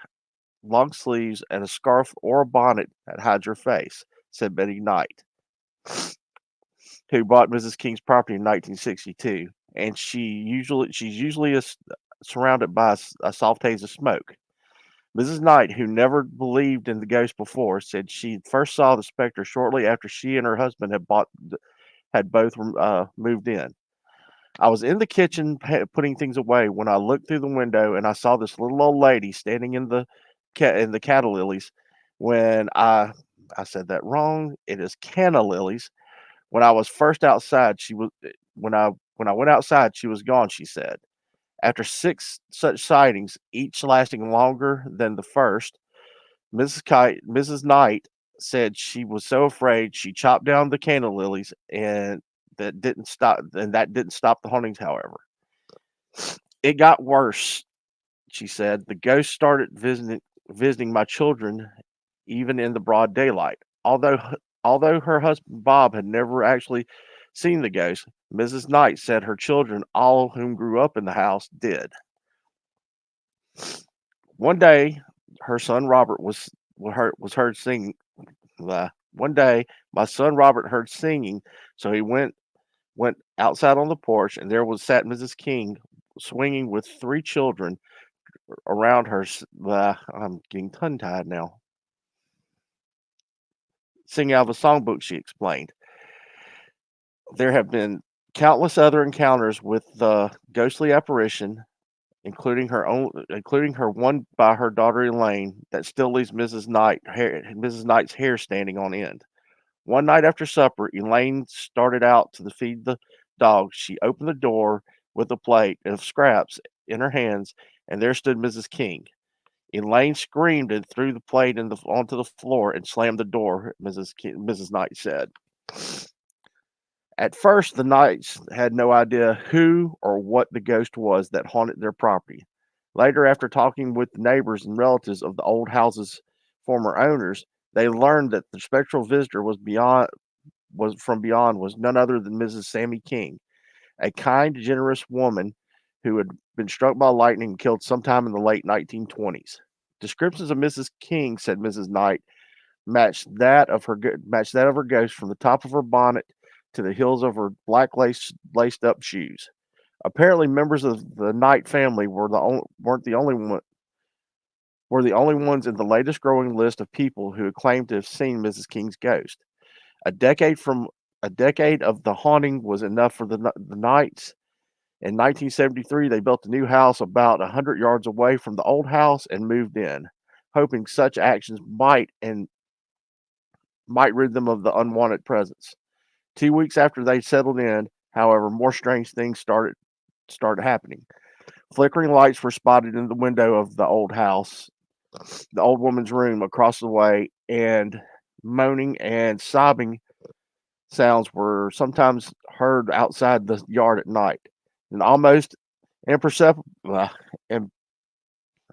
[SPEAKER 2] sleeves and a scarf or a bonnet that hides her face, said Betty Knight, who bought Mrs. King's property in 1962, and she's usually surrounded by a soft haze of smoke. Mrs. Knight, who never believed in the ghost before, said she first saw the specter shortly after she and her husband had both moved in. I was in the kitchen putting things away when I looked through the window and I saw this little old lady standing in the cattle lilies. When I said that wrong, it is canna lilies. When I was first outside, when I went outside, she was gone, she said. After 6 such sightings, each lasting longer than the first, Mrs. Knight said she was so afraid she chopped down the canna lilies, and that didn't stop the hauntings, however. It got worse, she said. The ghost started visiting my children even in the broad daylight. Although her husband Bob had never actually seen the ghost, Mrs. Knight said her children, all of whom grew up in the house, did. One day, her son Robert was heard singing. One day, my son Robert heard singing, so he went outside on the porch, and there was sat Mrs. King, swinging with 3 children around her. I'm getting tongue tied now. Singing out of a songbook, she explained. There have been countless other encounters with the ghostly apparition, including her one by her daughter Elaine, that still leaves Mrs. Knight's hair standing on end. One night after supper, Elaine started out to feed the dogs. She opened the door with a plate of scraps in her hands, and there stood Mrs. King. Elaine screamed and threw the plate onto the floor and slammed the door, Mrs. Knight said. At first, the Knights had no idea who or what the ghost was that haunted their property. Later, after talking with the neighbors and relatives of the old house's former owners, they learned that the spectral visitor was none other than Mrs. Sammy King, a kind, generous woman who had been struck by lightning and killed sometime in the late 1920s. Descriptions of Mrs. King, said Mrs. Knight, matched that of her ghost from the top of her bonnet to the heels of her black laced up shoes. Apparently, members of the Knight family were the only ones in the latest growing list of people who had claimed to have seen Mrs. King's ghost. A decade of the haunting was enough for the Knights. In 1973, they built a new house about 100 yards away from the old house and moved in, hoping such actions might rid them of the unwanted presence. 2 weeks after they settled in, however, more strange things started happening. Flickering lights were spotted in the window of the old house, the old woman's room across the way, and moaning and sobbing sounds were sometimes heard outside the yard at night. And almost imperceptible, and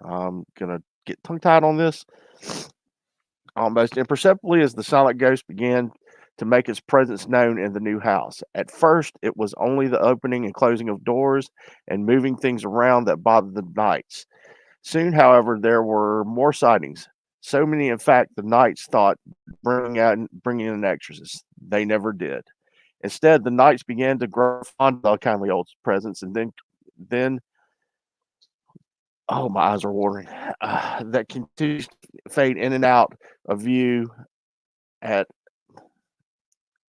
[SPEAKER 2] I'm gonna get tongue tied on this. Almost imperceptibly, as the silent ghost began to make its presence known in the new house. At first, it was only the opening and closing of doors and moving things around that bothered the Knights. Soon, however, there were more sightings. So many, in fact, the Knights thought bringing in an exorcist. They never did. Instead, the Knights began to grow fond of the kindly old presence, and then, oh, my eyes are watering. That continues to fade in and out of view at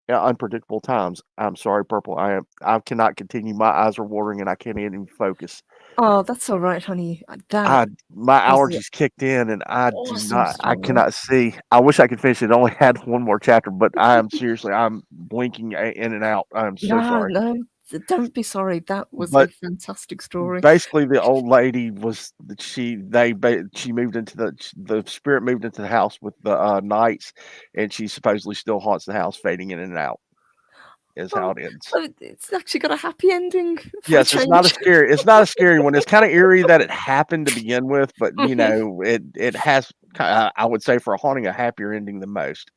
[SPEAKER 2] unpredictable times. I'm sorry, Purple. I cannot continue. My eyes are watering, and I can't even focus.
[SPEAKER 1] Oh, that's all right, honey.
[SPEAKER 2] My allergies kicked in, and
[SPEAKER 1] awesome
[SPEAKER 2] I
[SPEAKER 1] story.
[SPEAKER 2] cannot see. I wish I could finish it. Only had one more chapter, but I'm blinking in and out. I'm so sorry.
[SPEAKER 1] No, don't be sorry. That was
[SPEAKER 2] But
[SPEAKER 1] a fantastic story.
[SPEAKER 2] basically, the old lady she moved into the spirit moved into the house with the Knights, and she supposedly still haunts the house, fading in and out. Is how it ends.
[SPEAKER 1] Oh, it's actually got a happy ending.
[SPEAKER 2] Yes, it's not a scary. It's not a scary one. It's kind of eerie that it happened to begin with, but it has. I would say for a haunting, a happier ending than most.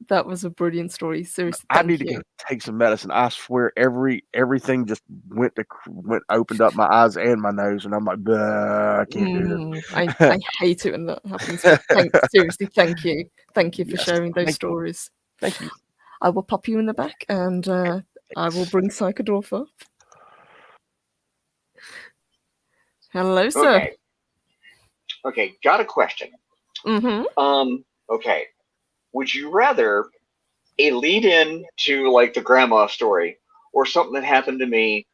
[SPEAKER 1] That was a brilliant story. Seriously,
[SPEAKER 2] I need to go take some medicine. I swear, everything just opened up my eyes and my nose, and I'm like, I can't do this.
[SPEAKER 1] I hate it when that happens. Seriously, thank you for sharing those stories.
[SPEAKER 2] Thank you.
[SPEAKER 1] I will pop you in the back, and I will bring Psychodorf up. Hello, sir.
[SPEAKER 5] Okay, got a question. Okay. Would you rather a lead-in to like the grandma story, or something that happened to me,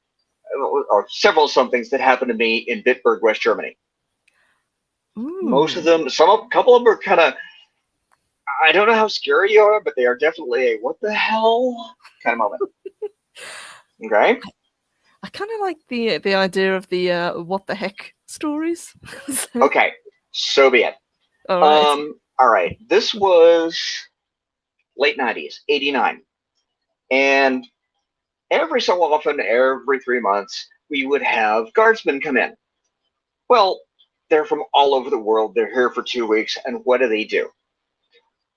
[SPEAKER 5] or several somethings that happened to me in Bitburg, West Germany? Most of them, a couple of them are kind of, I don't know how scary you are, but they are definitely a what the hell kind of moment. Okay.
[SPEAKER 1] I kind of like the idea of the what the heck stories.
[SPEAKER 5] Okay, so be it.
[SPEAKER 1] All right.
[SPEAKER 5] All right. This was late 90s, 89. And every so often, every 3 months, we would have guardsmen come in. Well, they're from all over the world. They're here for 2 weeks. And what do?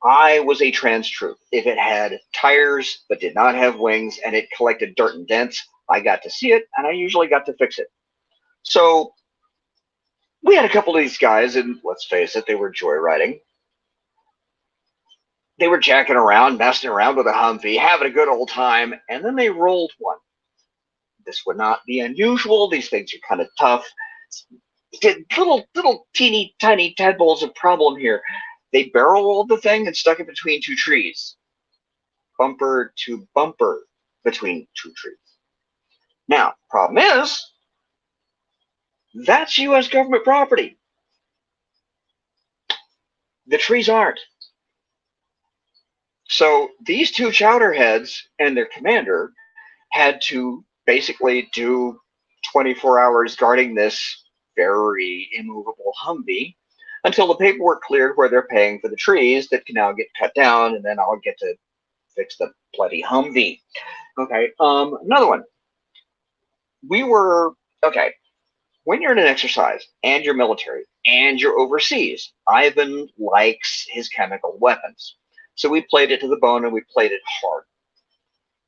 [SPEAKER 5] I was a trans troop. If it had tires but did not have wings and it collected dirt and dents, I got to see it, and I usually got to fix it. So we had a couple of these guys, and let's face it, they were joyriding. They were jacking around, messing around with a Humvee, having a good old time, and then they rolled one. This would not be unusual. These things are kind of tough. Little teeny tiny tadpoles of problem here. They barrel rolled the thing and stuck it between two trees. Bumper to bumper between two trees. Now, problem is, that's U.S. government property. The trees aren't. So these two chowderheads and their commander had to basically do 24 hours guarding this very immovable Humvee until the paperwork cleared where they're paying for the trees that can now get cut down, and then I'll get to fix the bloody Humvee. Okay, another one. Okay, when you're in an exercise and you're military and you're overseas, Ivan likes his chemical weapons. So we played it to the bone and we played it hard.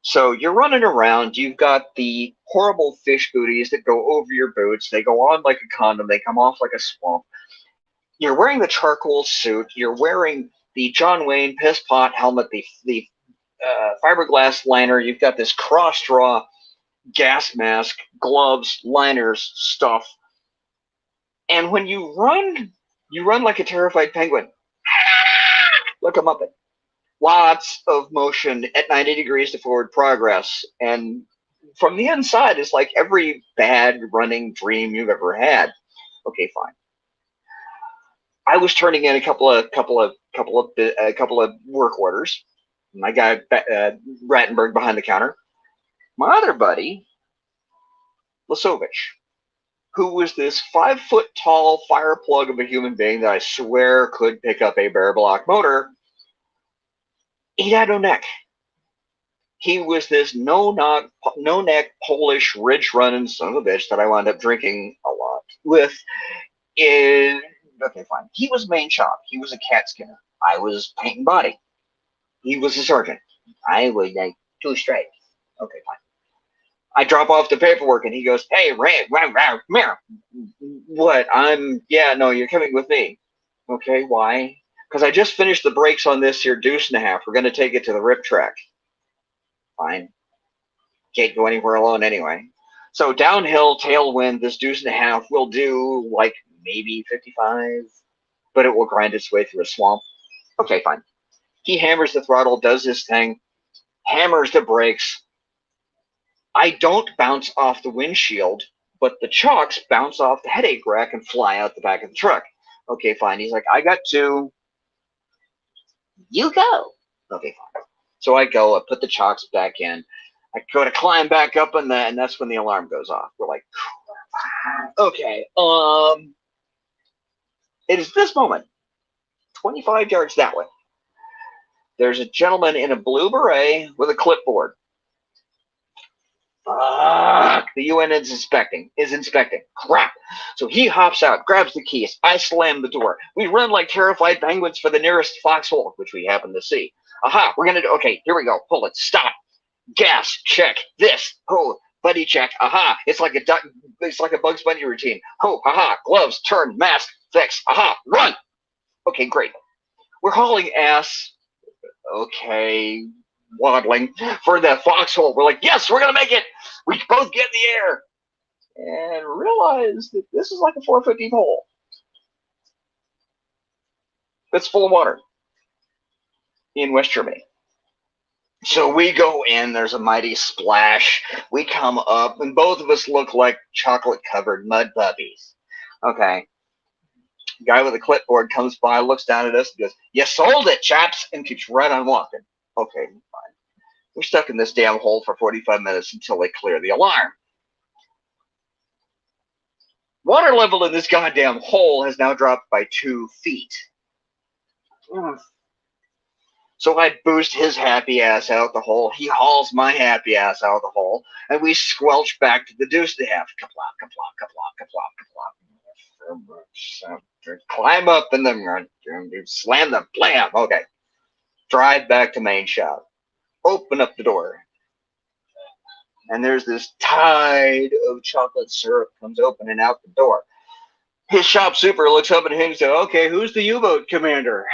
[SPEAKER 5] So you're running around, you've got the horrible fish booties that go over your boots, they go on like a condom, they come off like a swamp. You're wearing the charcoal suit, you're wearing the John Wayne piss pot helmet, the fiberglass liner, you've got this cross-draw gas mask, gloves, liners, stuff. And when you run like a terrified penguin, like a Muppet. Lots of motion at 90 degrees to forward progress. And from the inside, it's like every bad running dream you've ever had. Okay, fine. I was turning in a couple of work orders. My guy Rattenberg behind the counter. My other buddy, Lasovich, who was this 5-foot-tall fire plug of a human being that I swear could pick up a bare block motor. He had no neck. He was this no-neck Polish ridge-running son of a bitch that I wound up drinking a lot with. Okay, fine. He was main shop. He was a cat skinner. I was paint and body. He was a sergeant. I was like 2 stripes. Okay, fine. I drop off the paperwork and he goes, "Hey, Ray, what? Yeah, no, you're coming with me." Okay, why? Because I just finished the brakes on this here deuce and a half. We're going to take it to the rip track. Fine. Can't go anywhere alone anyway. So downhill, tailwind, this deuce and a half will do like maybe 55, but it will grind its way through a swamp. Okay, fine. He hammers the throttle, does his thing, hammers the brakes. I don't bounce off the windshield, but the chocks bounce off the headache rack and fly out the back of the truck. Okay, fine. He's like, "I got 2. You go." Okay, fine. So I go, I put the chocks back in. I go to climb back up and that's when the alarm goes off. We're like, okay. It is this moment, 25 yards that way. There's a gentleman in a blue beret with a clipboard. Fuck. The UN is inspecting. Crap. So he hops out, grabs the keys. I slam the door. We run like terrified penguins for the nearest foxhole, which we happen to see. Aha, we're going to do, okay, here we go. Pull it. Stop. Gas. Check. This. Oh, buddy check. Aha. It's like a Bugs Bunny routine. Oh, aha. Gloves. Turn. Mask. Fix. Aha. Run. Okay, great. We're hauling ass. Okay. Waddling for the foxhole. We're like, yes, we're going to make it. We both get in the air. And realize that this is like a 4-foot deep hole. That's full of water in West Germany. So we go in, there's a mighty splash. We come up, and both of us look like chocolate-covered mud puppies. Okay. Guy with a clipboard comes by, looks down at us, and goes, "You sold it, chaps," and keeps right on walking. Okay, fine. We're stuck in this damn hole for 45 minutes until they clear the alarm. Water level in this goddamn hole has now dropped by 2 feet. So I boost his happy ass out the hole. He hauls my happy ass out of the hole, and we squelch back to the deuce to half. Kaplop, kaplop, kaplop, kaplop, kaplop. Climb up and then slam the blam. Okay. drive back to main shop, open up the door, and there's this tide of chocolate syrup comes opening out the door. His shop super looks up at him and says, "Okay, who's the U-boat commander?"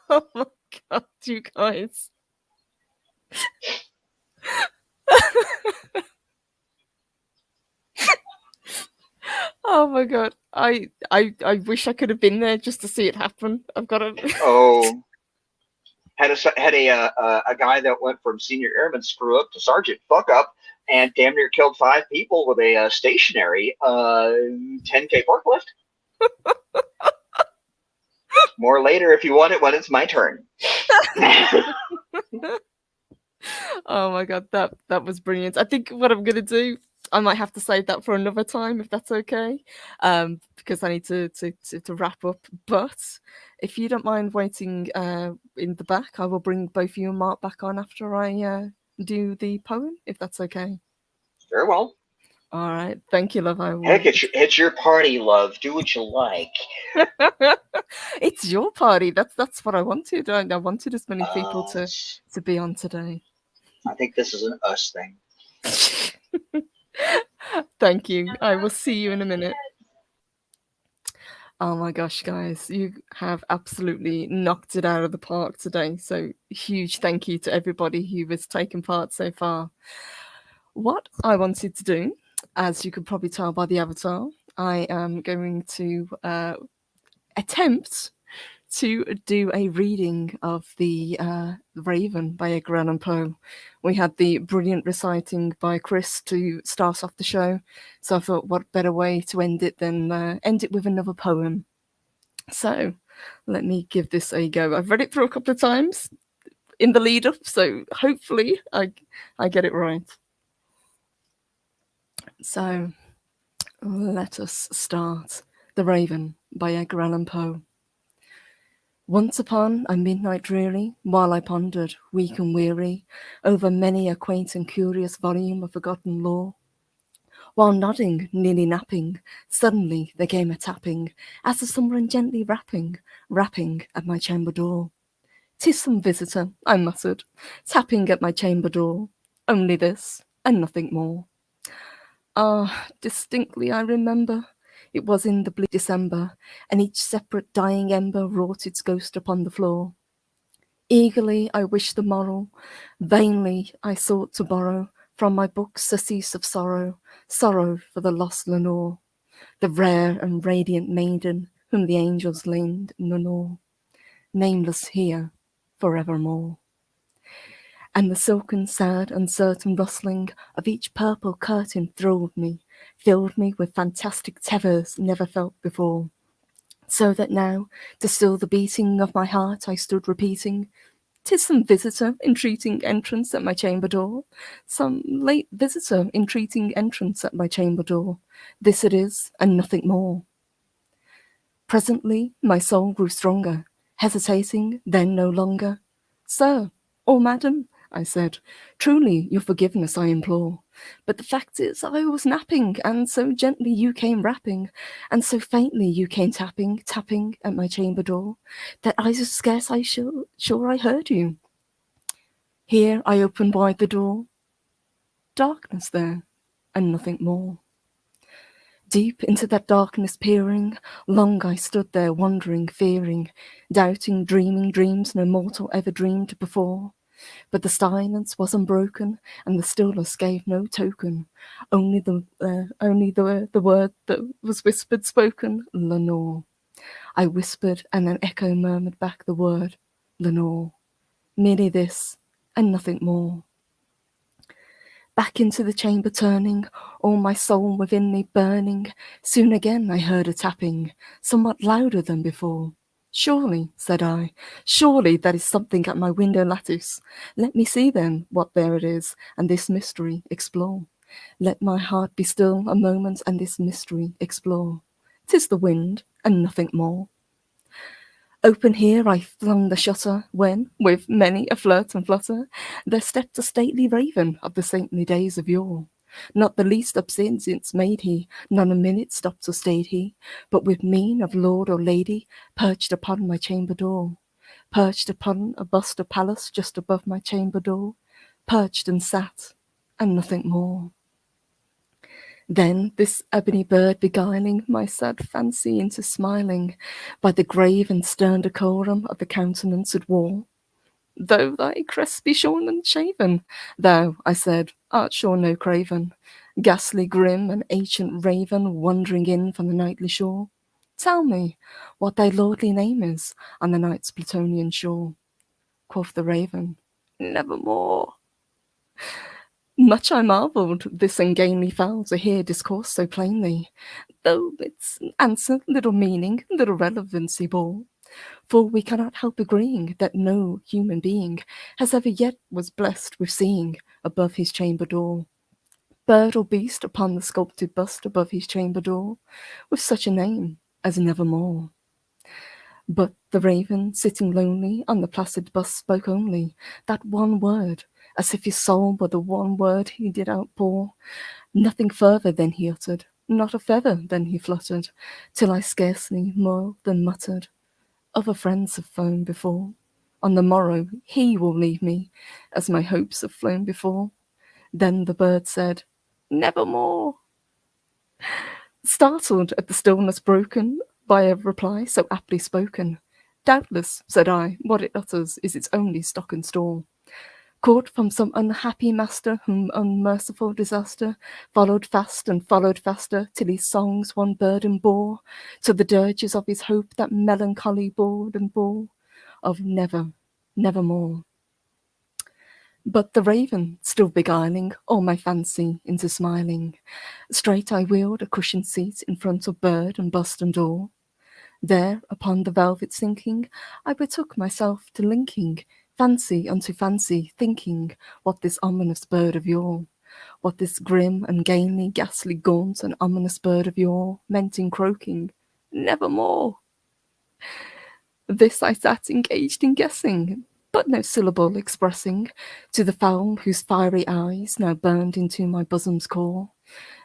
[SPEAKER 1] Oh my god, you guys. Oh my god. I wish I could have been there just to see it happen. I've got to
[SPEAKER 5] Oh, had a guy that went from senior airman screw up to sergeant fuck up, and damn near killed 5 people with a stationary 10K forklift. More later if you want it when it's my turn.
[SPEAKER 1] Oh my god, that was brilliant. I think what I'm gonna do, I might have to save that for another time if that's okay, because I need to wrap up. But if you don't mind waiting in the back, I will bring both you and Mark back on after I do the poem, if that's okay.
[SPEAKER 5] Very well.
[SPEAKER 1] All right, thank you, love. I will.
[SPEAKER 5] Heck, it's your party, love. Do what you like.
[SPEAKER 1] It's your party. That's what I wanted. I wanted as many people to be on today.
[SPEAKER 5] I think this is an us thing.
[SPEAKER 1] Thank you. I will see you in a minute. Oh my gosh, guys, you have absolutely knocked it out of the park today. So huge thank you to everybody who has taken part so far. What I wanted to do, as you could probably tell by the avatar, I am going to attempt to do a reading of the Raven by Edgar and Poe. We had the brilliant reciting by Chris to start off the show, so I thought what better way to end it than end it with another poem. So let me give this a go. I've read it through a couple of times in the lead up, so hopefully I get it right. So let us start. The Raven by Edgar Allan Poe. Once upon a midnight dreary, while I pondered, weak and weary, over many a quaint and curious volume of forgotten lore, while nodding, nearly napping, suddenly there came a tapping, as of someone gently rapping at my chamber door. "'Tis some visitor," I muttered, tapping at my chamber door. "Only this, and nothing more." Ah, distinctly I remember. It was in the bleak December, and each separate dying ember wrought its ghost upon the floor. Eagerly I wished the morrow, vainly I sought to borrow from my books surcease of sorrow, sorrow for the lost Lenore, the rare and radiant maiden whom the angels named Lenore, nameless here forevermore. And the silken, sad, uncertain rustling of each purple curtain thrilled me, filled me with fantastic terrors never felt before. So that now, to still the beating of my heart, I stood repeating, "'Tis some visitor entreating entrance at my chamber door, some late visitor entreating entrance at my chamber door. This it is, and nothing more." Presently my soul grew stronger, hesitating then no longer. "Sir, or madam," I said, "truly your forgiveness I implore. But the fact is I was napping, and so gently you came rapping, and so faintly you came tapping at my chamber door, that I was scarce sure I heard you. Here I opened wide the door. Darkness there, and nothing more. Deep into that darkness peering, long I stood there wondering, fearing, doubting, dreaming dreams no mortal ever dreamed before. But the silence was unbroken, and the stillness gave no token. Only the word that was whispered spoken, Lenore. I whispered, and an echo murmured back the word, Lenore. Merely this, and nothing more. Back into the chamber turning, all my soul within me burning, soon again I heard a tapping, somewhat louder than before. "Surely," said I, "surely that is something at my window lattice. Let me see then what there it is, and this mystery explore. Let my heart be still a moment, and this mystery explore. 'Tis the wind, and nothing more." Open here I flung the shutter, when, with many a flirt and flutter, there stepped a stately raven of the saintly days of yore. Not the least observance made he, none a minute stopped or stayed he, but with mien of lord or lady, perched upon my chamber door, perched upon a bust of Pallas just above my chamber door, perched and sat, and nothing more. Then this ebony bird beguiling my sad fancy into smiling, by the grave and stern decorum of the countenance it wore, though thy crest be shorn and shaven, thou, I said, art sure no craven, ghastly grim and ancient raven wandering in from the nightly shore. Tell me what thy lordly name is on the night's Plutonian shore. Quoth the raven, nevermore. Much I marvelled this ungainly fowl to hear discourse so plainly, though its answer little meaning, little relevancy bore. For we cannot help agreeing that no human being has ever yet was blessed with seeing above his chamber door, bird or beast upon the sculpted bust above his chamber door, with such a name as nevermore. But the raven, sitting lonely on the placid bust, spoke only that one word, as if his soul were the one word he did outpour. Nothing further than he uttered, not a feather than he fluttered, till I scarcely more than muttered, other friends have flown before. On the morrow he will leave me, as my hopes have flown before. Then the bird said, nevermore. Startled at the stillness broken by a reply so aptly spoken, doubtless, said I, what it utters is its only stock and store, caught from some unhappy master whom unmerciful disaster followed fast and followed faster, till his songs one burden bore, to the dirges of his hope that melancholy bored and bore, of never, nevermore. But the raven, still beguiling all my fancy into smiling, straight I wheeled a cushioned seat in front of bird and bust and door. There, upon the velvet sinking, I betook myself to linking fancy unto fancy, thinking what this ominous bird of yore, what this grim, ungainly, ghastly, gaunt, and ominous bird of yore meant in croaking, nevermore. This I sat engaged in guessing, but no syllable expressing to the fowl whose fiery eyes now burned into my bosom's core.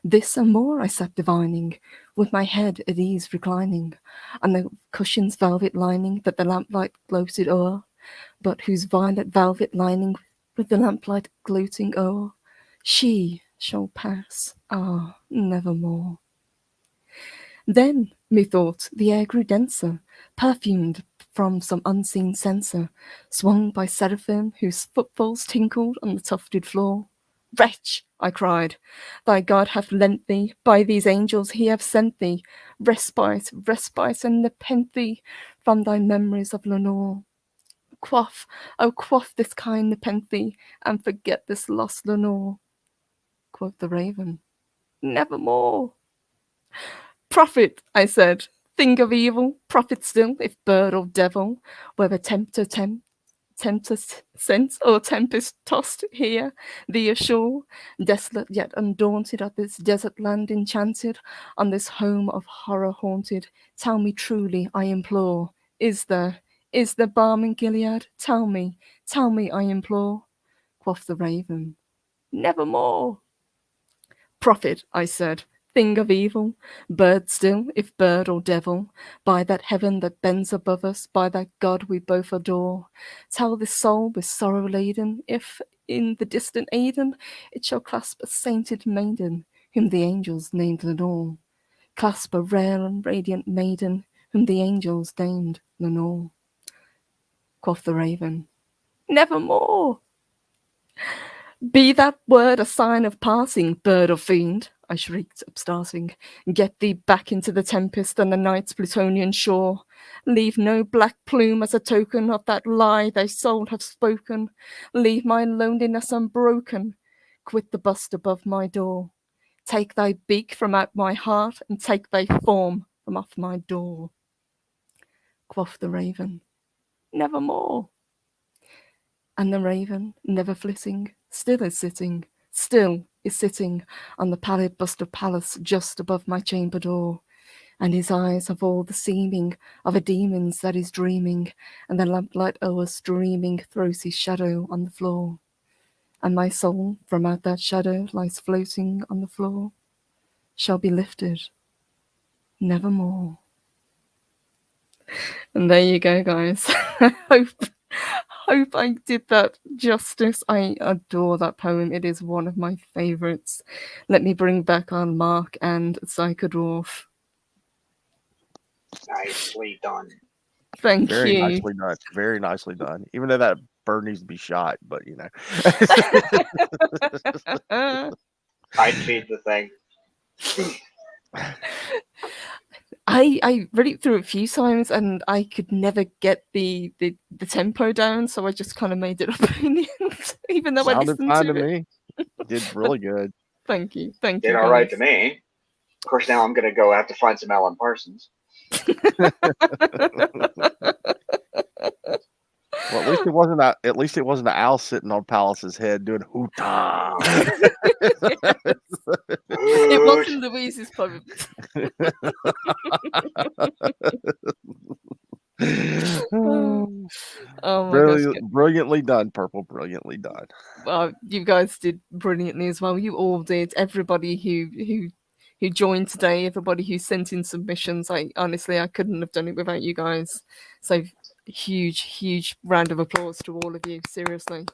[SPEAKER 1] This and more I sat divining, with my head at ease reclining, on the cushion's velvet lining that the lamplight gloated o'er, but whose violet velvet lining with the lamplight gloating o'er, she shall pass, ah, nevermore. Then, methought, the air grew denser, perfumed from some unseen censer, swung by seraphim whose footfalls tinkled on the tufted floor. Wretch, I cried, thy God hath lent thee, by these angels he hath sent thee, respite, respite, and nepenthe from thy memories of Lenore. Quaff, oh quaff this kind nepenthe, and forget this lost Lenore. Quoth the raven, nevermore. Prophet, I said, thing of evil, prophet still, if bird or devil, whether tempter sent or tempest tossed here, thee ashore, desolate yet undaunted at this desert land enchanted, on this home of horror haunted, tell me truly, I implore, is there balm in Gilead? Tell me, I implore. Quoth the raven, nevermore. Prophet, I said, thing of evil, bird still, if bird or devil, by that heaven that bends above us, by that God we both adore, tell this soul with sorrow laden, if in the distant Aidenn it shall clasp a sainted maiden, whom the angels named Lenore, clasp a rare and radiant maiden, whom the angels named Lenore. Quoth the raven, nevermore. Be that word a sign of passing, bird or fiend, I shrieked, upstarting. Get thee back into the tempest and the night's Plutonian shore. Leave no black plume as a token of that lie thy soul hath spoken. Leave my loneliness unbroken. Quit the bust above my door. Take thy beak from out my heart, and take thy form from off my door. Quoth the raven, nevermore. And the raven, never flitting, still is sitting on the pallid bust of Pallas just above my chamber door, and his eyes have all the seeming of a demon's that is dreaming, and the lamplight o'er streaming throws his shadow on the floor. and my soul from out that shadow lies floating on the floor, shall be lifted nevermore. And there you go, guys. I hope I did that justice. I adore that poem. It is one of my favorites. Let me bring back on Mark and Psychodwarf.
[SPEAKER 5] Nicely done.
[SPEAKER 1] Thank
[SPEAKER 2] Very
[SPEAKER 1] you.
[SPEAKER 2] nicely done. Very nicely done. Even though that bird needs to be shot, but you know.
[SPEAKER 5] I'd feed the thing.
[SPEAKER 1] I read it through a few times and I could never get the tempo down, so I just kind of made it up in the end, even though I
[SPEAKER 2] Sounded
[SPEAKER 1] listened
[SPEAKER 2] fine
[SPEAKER 1] to
[SPEAKER 2] to
[SPEAKER 1] it.
[SPEAKER 2] me. Did really good.
[SPEAKER 1] Thank you. Thank
[SPEAKER 5] Did
[SPEAKER 1] you.
[SPEAKER 5] all right
[SPEAKER 1] guys.
[SPEAKER 5] to me. Of course, now I'm going to go have to find some Alan Parsons.
[SPEAKER 2] Well, at least it wasn't a. At least it wasn't an owl sitting on Palace's head doing hoota.
[SPEAKER 1] It wasn't Louise's poem. Oh my gosh.
[SPEAKER 2] Brilliantly done, Purple. Brilliantly done.
[SPEAKER 1] Well, you guys did brilliantly as well. You all did. Everybody who joined today, everybody who sent in submissions. I honestly, I couldn't have done it without you guys. So huge round of applause to all of you. Seriously.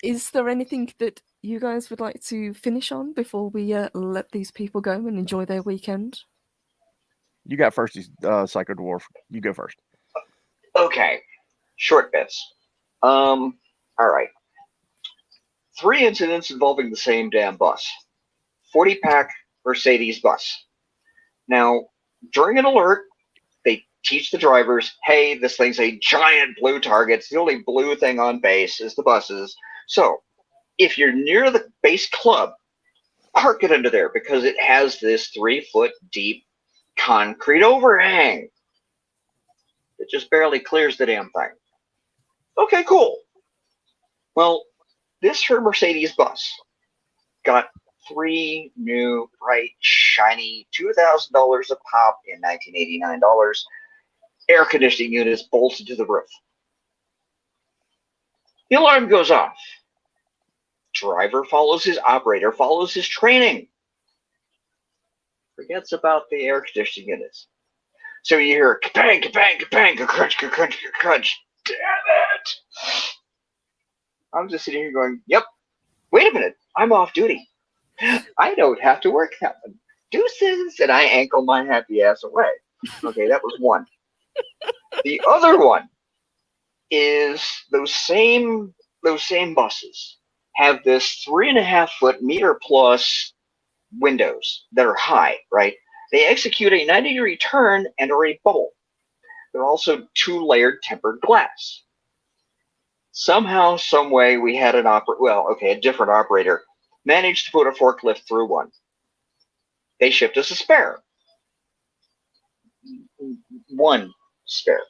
[SPEAKER 1] Is there anything that you guys would like to finish on before we let these people go and enjoy their weekend?
[SPEAKER 2] You got first, Psycho Dwarf. You go first.
[SPEAKER 5] Okay. Short bits. All right. 3 incidents involving the same damn bus. 40-pack Mercedes bus. Now, during an alert, they teach the drivers, hey, this thing's a giant blue target. It's the only blue thing on base is the buses. So, if you're near the base club, park it under there because it has this 3-foot deep concrete overhang. It just barely clears the damn thing. Okay, cool. Well, this her Mercedes bus got 3 new, bright, shiny, $2,000 a pop in $1989 air conditioning units bolted to the roof. The alarm goes off. Driver follows his operator, follows his training. Forgets about the air conditioning units. So you hear ka-bang, ka-bang, ka-bang, ka-crunch, ka-crunch, ka-crunch. Damn it! I'm just sitting here going, yep, wait a minute, I'm off duty. I don't have to work that one. Deuces, and I ankle my happy ass away. Okay, that was one. The other one is those same buses have this 3.5-foot meter plus windows that are high, right? They execute a 90-degree turn and are a bubble. They're also 2-layered tempered glass. Somehow, some way, we had a different operator managed to put a forklift through one. They shipped us a spare. One spare.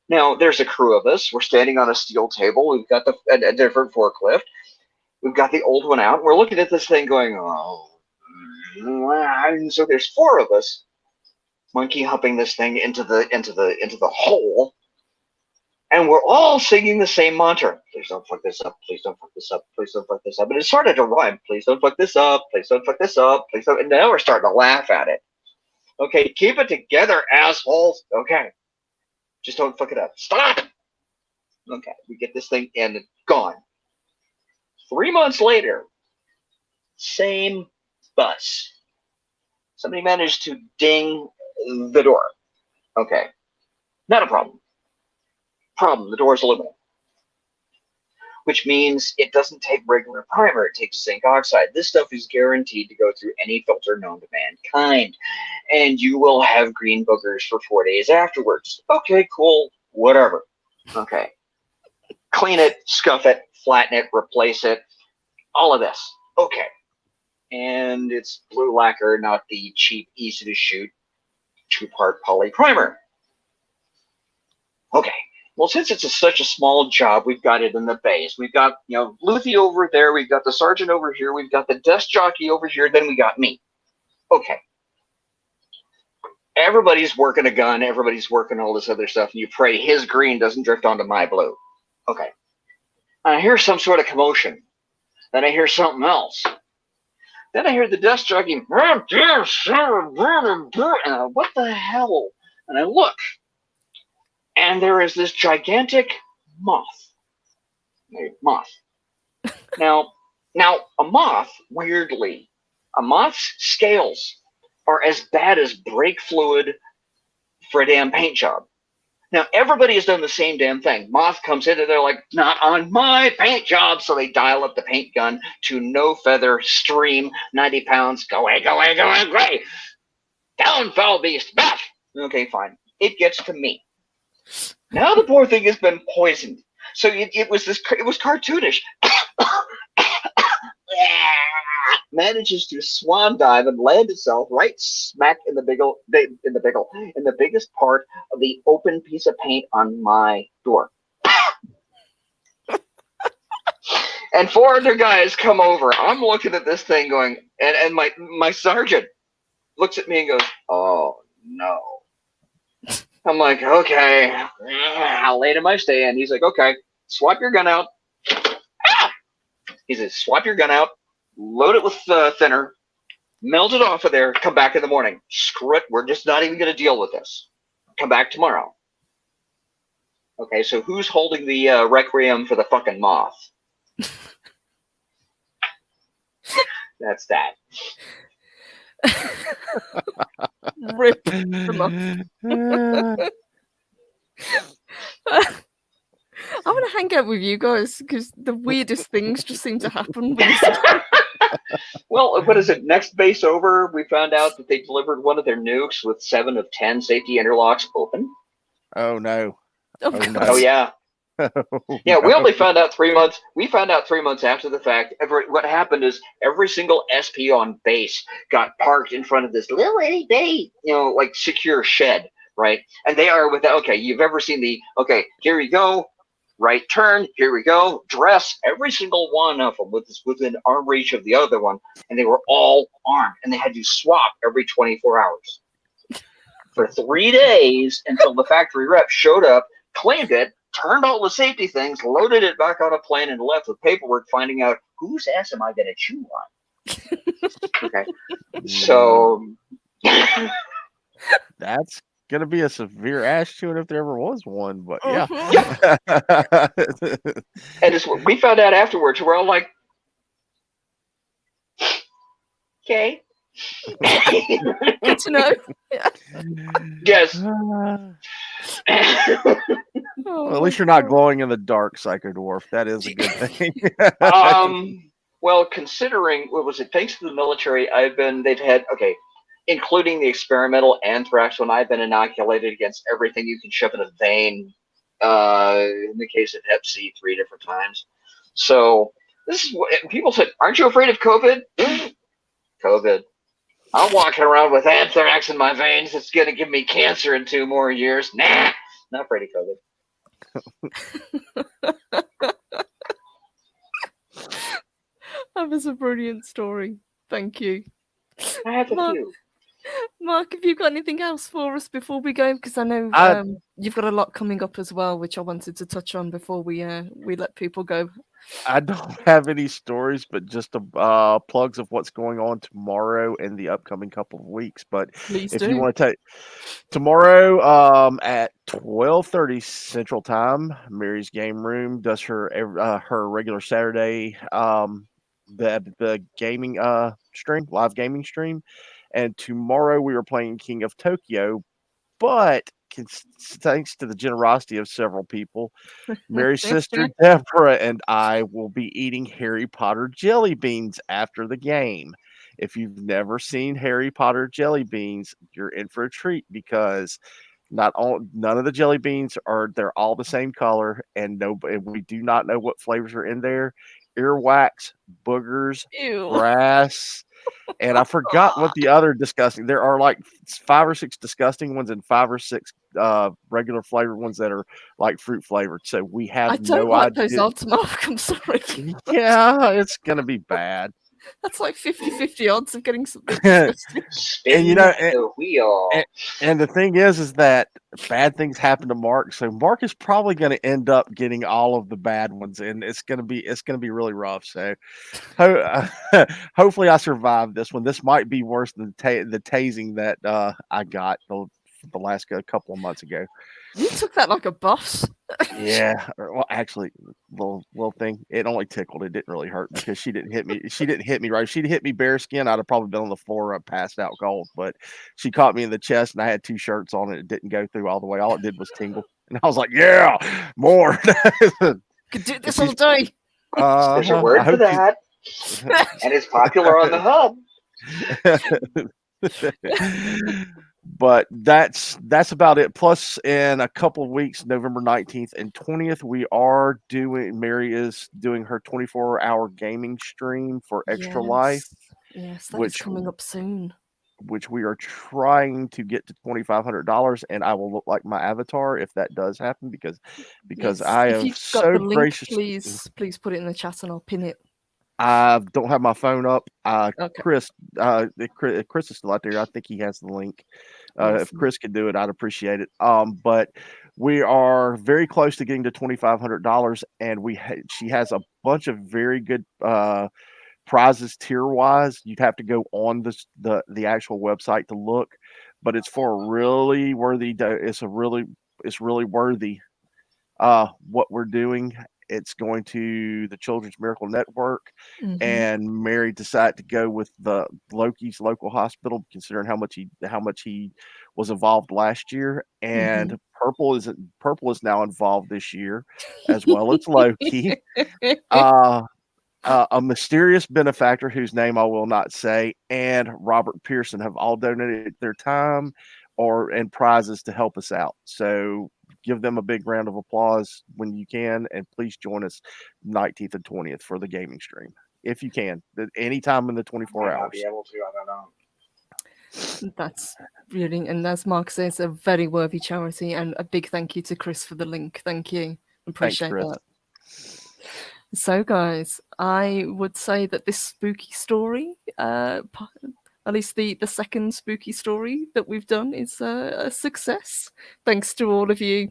[SPEAKER 5] Now, there's a crew of us. We're standing on a steel table. We've got a different forklift. We've got the old one out. We're looking at this thing going, oh. And so there's 4 of us monkey hopping this thing into the hole. And we're all singing the same mantra. Please don't fuck this up. Please don't fuck this up. Please don't fuck this up. And it started to rhyme. Please don't fuck this up. Please don't fuck this up. Please don't. And now we're starting to laugh at it. Okay, keep it together, assholes. Okay. Just don't fuck it up. Stop. Okay, we get this thing and it's gone. 3 months later, same bus. Somebody managed to ding the door. Okay. Not a problem. Problem, the door is aluminum, which means it doesn't take regular primer. It takes zinc oxide. This stuff is guaranteed to go through any filter known to mankind, and you will have green boogers for 4 days afterwards. Okay, cool, whatever. Okay. Clean it, scuff it, flatten it, replace it, all of this. Okay. And it's blue lacquer, not the cheap, easy-to-shoot 2-part poly primer. Okay. Well, since it's such a small job, we've got it in the base. We've got, Luthi over there. We've got the sergeant over here. We've got the desk jockey over here. Then we got me. Okay. Everybody's working a gun. Everybody's working all this other stuff. And you pray his green doesn't drift onto my blue. Okay. And I hear some sort of commotion. Then I hear something else. Then I hear the desk jockey, and what the hell? And I look, and there is this gigantic moth. Now, a moth, weirdly, a moth's scales are as bad as brake fluid for a damn paint job. Now, everybody has done the same damn thing. Moth comes in and they're like, not on my paint job. So they dial up the paint gun to no feather, stream, 90 pounds, go away, go away, go away, go away. Down, foul beast, back. Okay, fine. It gets to me. Now the poor thing has been poisoned. So it was cartoonish. Manages to swan dive and land itself right smack in the biggest part of the open piece of paint on my door. And 4 other guys come over. I'm looking at this thing going, and my sergeant looks at me and goes, "Oh no." I'm like, "Okay, I'll lay to my stand." He's like, "Okay, swap your gun out." He says, "Swap your gun out. Load it with thinner, melt it off of there, come back in the morning. Screw it, we're just not even going to deal with this. Come back tomorrow." Okay, so who's holding the requiem for the fucking moth? That's that.
[SPEAKER 1] Rip the moth. I want to hang out with you guys because the weirdest things just seem to happen.
[SPEAKER 5] Well, what is it? Next base over, we found out that they delivered one of their nukes with 7 of 10 safety interlocks open.
[SPEAKER 2] Oh no!
[SPEAKER 1] Oh,
[SPEAKER 2] no.
[SPEAKER 5] Oh yeah. Yeah, we only found out 3 months. We found out 3 months after the fact. What happened is every single SP on base got parked in front of this little itty bitty, like secure shed, right? And they are okay, you've ever seen okay, here we go, right turn, here we go, dress. Every single one of them was within arm reach of the other one, and they were all armed, and they had to swap every 24 hours for 3 days until the factory rep showed up, claimed it, turned all the safety things, loaded it back on a plane, and left with paperwork finding out whose ass am I going to chew on. Okay. So
[SPEAKER 2] that's going to be a severe ass chewing if there ever was one, but yeah.
[SPEAKER 5] And we found out afterwards, we're all like, okay.
[SPEAKER 1] Good to know.
[SPEAKER 5] Yes.
[SPEAKER 2] Well, at least you're not glowing in the dark, Psycho Dwarf. That is a good thing.
[SPEAKER 5] Well, considering, what was it? Thanks to the military, they've had, including the experimental anthrax one, I've been inoculated against everything you can shove in a vein. In the case of Hep C, 3 different times. So this is what people said. Aren't you afraid of COVID? COVID. I'm walking around with anthrax in my veins. It's going to give me cancer in 2 more years. Nah, not afraid of COVID.
[SPEAKER 1] That was a brilliant story. Thank you.
[SPEAKER 5] I have a few.
[SPEAKER 1] Mark, have you got anything else for us before we go? Because I know you've got a lot coming up as well, which I wanted to touch on before we let people go.
[SPEAKER 2] I don't have any stories, but just plugs of what's going on tomorrow and the upcoming couple of weeks. But
[SPEAKER 1] Please
[SPEAKER 2] if
[SPEAKER 1] do.
[SPEAKER 2] you want to take tomorrow at 12:30 Central Time, Mary's Game Room does her regular Saturday the gaming live gaming stream. And tomorrow we are playing King of Tokyo, but thanks to the generosity of several people, Mary's sister Deborah and I will be eating Harry Potter jelly beans after the game. If you've never seen Harry Potter jelly beans, you're in for a treat because none of the jelly beans they're all the same color, and we do not know what flavors are in there. Earwax, boogers,
[SPEAKER 1] Ew.
[SPEAKER 2] grass. And I forgot what the other disgusting. There are like 5 or 6 disgusting ones and 5 or 6 regular flavored ones that are like fruit flavored. So we have
[SPEAKER 1] I don't
[SPEAKER 2] no
[SPEAKER 1] like
[SPEAKER 2] idea.
[SPEAKER 1] those odds, Mark. I'm sorry.
[SPEAKER 2] Yeah, it's gonna be bad.
[SPEAKER 1] That's like 50-50 odds of getting something
[SPEAKER 2] And
[SPEAKER 1] disgusting.
[SPEAKER 5] Spin the wheel.
[SPEAKER 2] and the thing is that bad things happen to Mark, so Mark is probably going to end up getting all of the bad ones, and it's going to be really rough. So, hopefully, I survive this one. This might be worse than the tasing that I got the last couple of months ago.
[SPEAKER 1] You took that like a boss.
[SPEAKER 2] Yeah, well, actually, little thing. It only tickled. It didn't really hurt because she didn't hit me. She didn't hit me right. If she'd hit me bare skin, I'd have probably been on the floor, passed out cold. But she caught me in the chest, and I had 2 shirts on, and it didn't go through all the way. All it did was tingle, and I was like, "Yeah, more."
[SPEAKER 1] Could do this all day.
[SPEAKER 5] There's a word for that, and it's popular on the hub.
[SPEAKER 2] But that's about it. Plus, in a couple of weeks, November 19th and 20th, Mary is doing her 24-hour gaming stream for Extra Life,
[SPEAKER 1] Yes, that is
[SPEAKER 2] which
[SPEAKER 1] coming up soon.
[SPEAKER 2] which we are trying to get to $2,500, and I will look like my avatar if that does happen because
[SPEAKER 1] Yes.
[SPEAKER 2] I
[SPEAKER 1] If
[SPEAKER 2] have
[SPEAKER 1] you've got
[SPEAKER 2] so
[SPEAKER 1] the link,
[SPEAKER 2] gracious.
[SPEAKER 1] please put it in the chat and I'll pin it.
[SPEAKER 2] I don't have my phone up.
[SPEAKER 1] Okay.
[SPEAKER 2] Chris is still out there. I think he has the link. If
[SPEAKER 1] Awesome.
[SPEAKER 2] Chris could do it, I'd appreciate it. But we are very close to getting to $2,500, and she has a bunch of very good prizes tier wise. You'd have to go on the actual website to look, but it's for a really worthy. It's really worthy. What we're doing. It's going to the Children's Miracle Network, and Mary decided to go with the Loki's local hospital, considering how much he was involved last year. And Purple is now involved this year, as well as Loki. A mysterious benefactor whose name I will not say, and Robert Pearson have all donated their time and prizes to help us out. So give them a big round of applause when you can, and please join us 19th and 20th for the gaming stream if you can, anytime in the 24
[SPEAKER 5] Might
[SPEAKER 2] hours.
[SPEAKER 5] not be able to. I don't know.
[SPEAKER 1] That's brilliant, and as Mark says, a very worthy charity. And a big thank you to Chris for the link. Thank you, appreciate
[SPEAKER 2] Chris.
[SPEAKER 1] that. So, guys, I would say that this spooky story, at least the second spooky story that we've done, is a success. Thanks to all of you.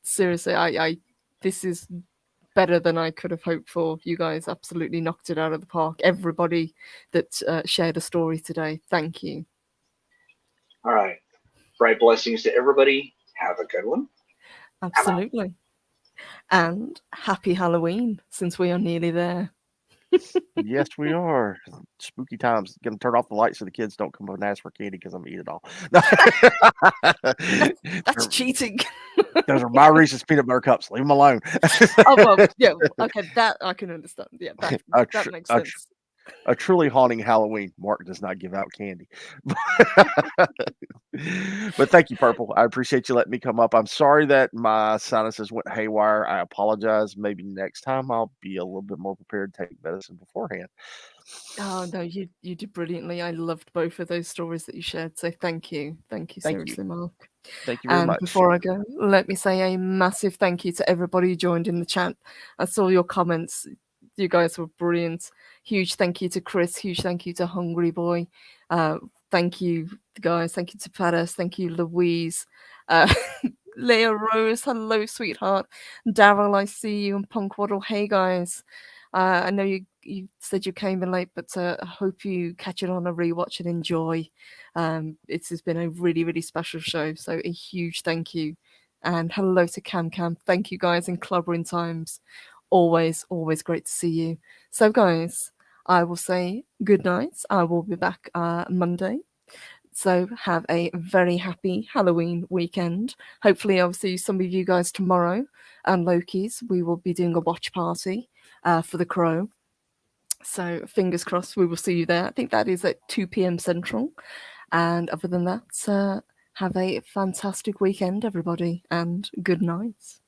[SPEAKER 1] Seriously, I this is better than I could have hoped for. You guys absolutely knocked it out of the park. Everybody that shared a story today, thank you.
[SPEAKER 5] All right. Bright blessings to everybody. Have a good one.
[SPEAKER 1] Absolutely. And happy Halloween, since we are nearly there.
[SPEAKER 2] Yes, we are. Spooky times. Gonna turn off the lights so the kids don't come up and ask for candy because I'm gonna eat it all.
[SPEAKER 1] That's cheating.
[SPEAKER 2] Those are my Reese's peanut butter cups. Leave them alone.
[SPEAKER 1] Oh, well, yeah. Okay, that I can understand. Yeah, that makes sense.
[SPEAKER 2] A truly haunting Halloween. Mark does not give out candy. But thank you, Purple. I appreciate you letting me come up. I'm sorry that my sinuses went haywire. I apologize. Maybe next time I'll be a little bit more prepared to take medicine beforehand.
[SPEAKER 1] Oh no, you did brilliantly. I loved both of those stories that you shared. So thank you seriously, Mark.
[SPEAKER 2] Thank you very much.
[SPEAKER 1] Before I go, let me say a massive thank you to everybody who joined in the chat. I saw your comments. You guys were brilliant. Huge thank you to Chris. Huge thank you to Hungry Boy. Thank you, guys. Thank you to Paris. Thank you, Louise. Leah Rose. Hello, sweetheart. Daryl, I see you. And Punk Waddle. Hey, guys. I know you said you came in late, but I hope you catch it on a rewatch and enjoy. It has been a really, really special show. So a huge thank you. And hello to Cam. Thank you, guys, in Clubbering Times. Always great to see you. So, guys, I will say good night. I will be back Monday. So have a very happy Halloween weekend. Hopefully I'll see some of you guys tomorrow. And Loki's, we will be doing a watch party for The Crow. So fingers crossed we will see you there. I think that is at 2 p.m. Central. And other than that, have a fantastic weekend, everybody, and good night.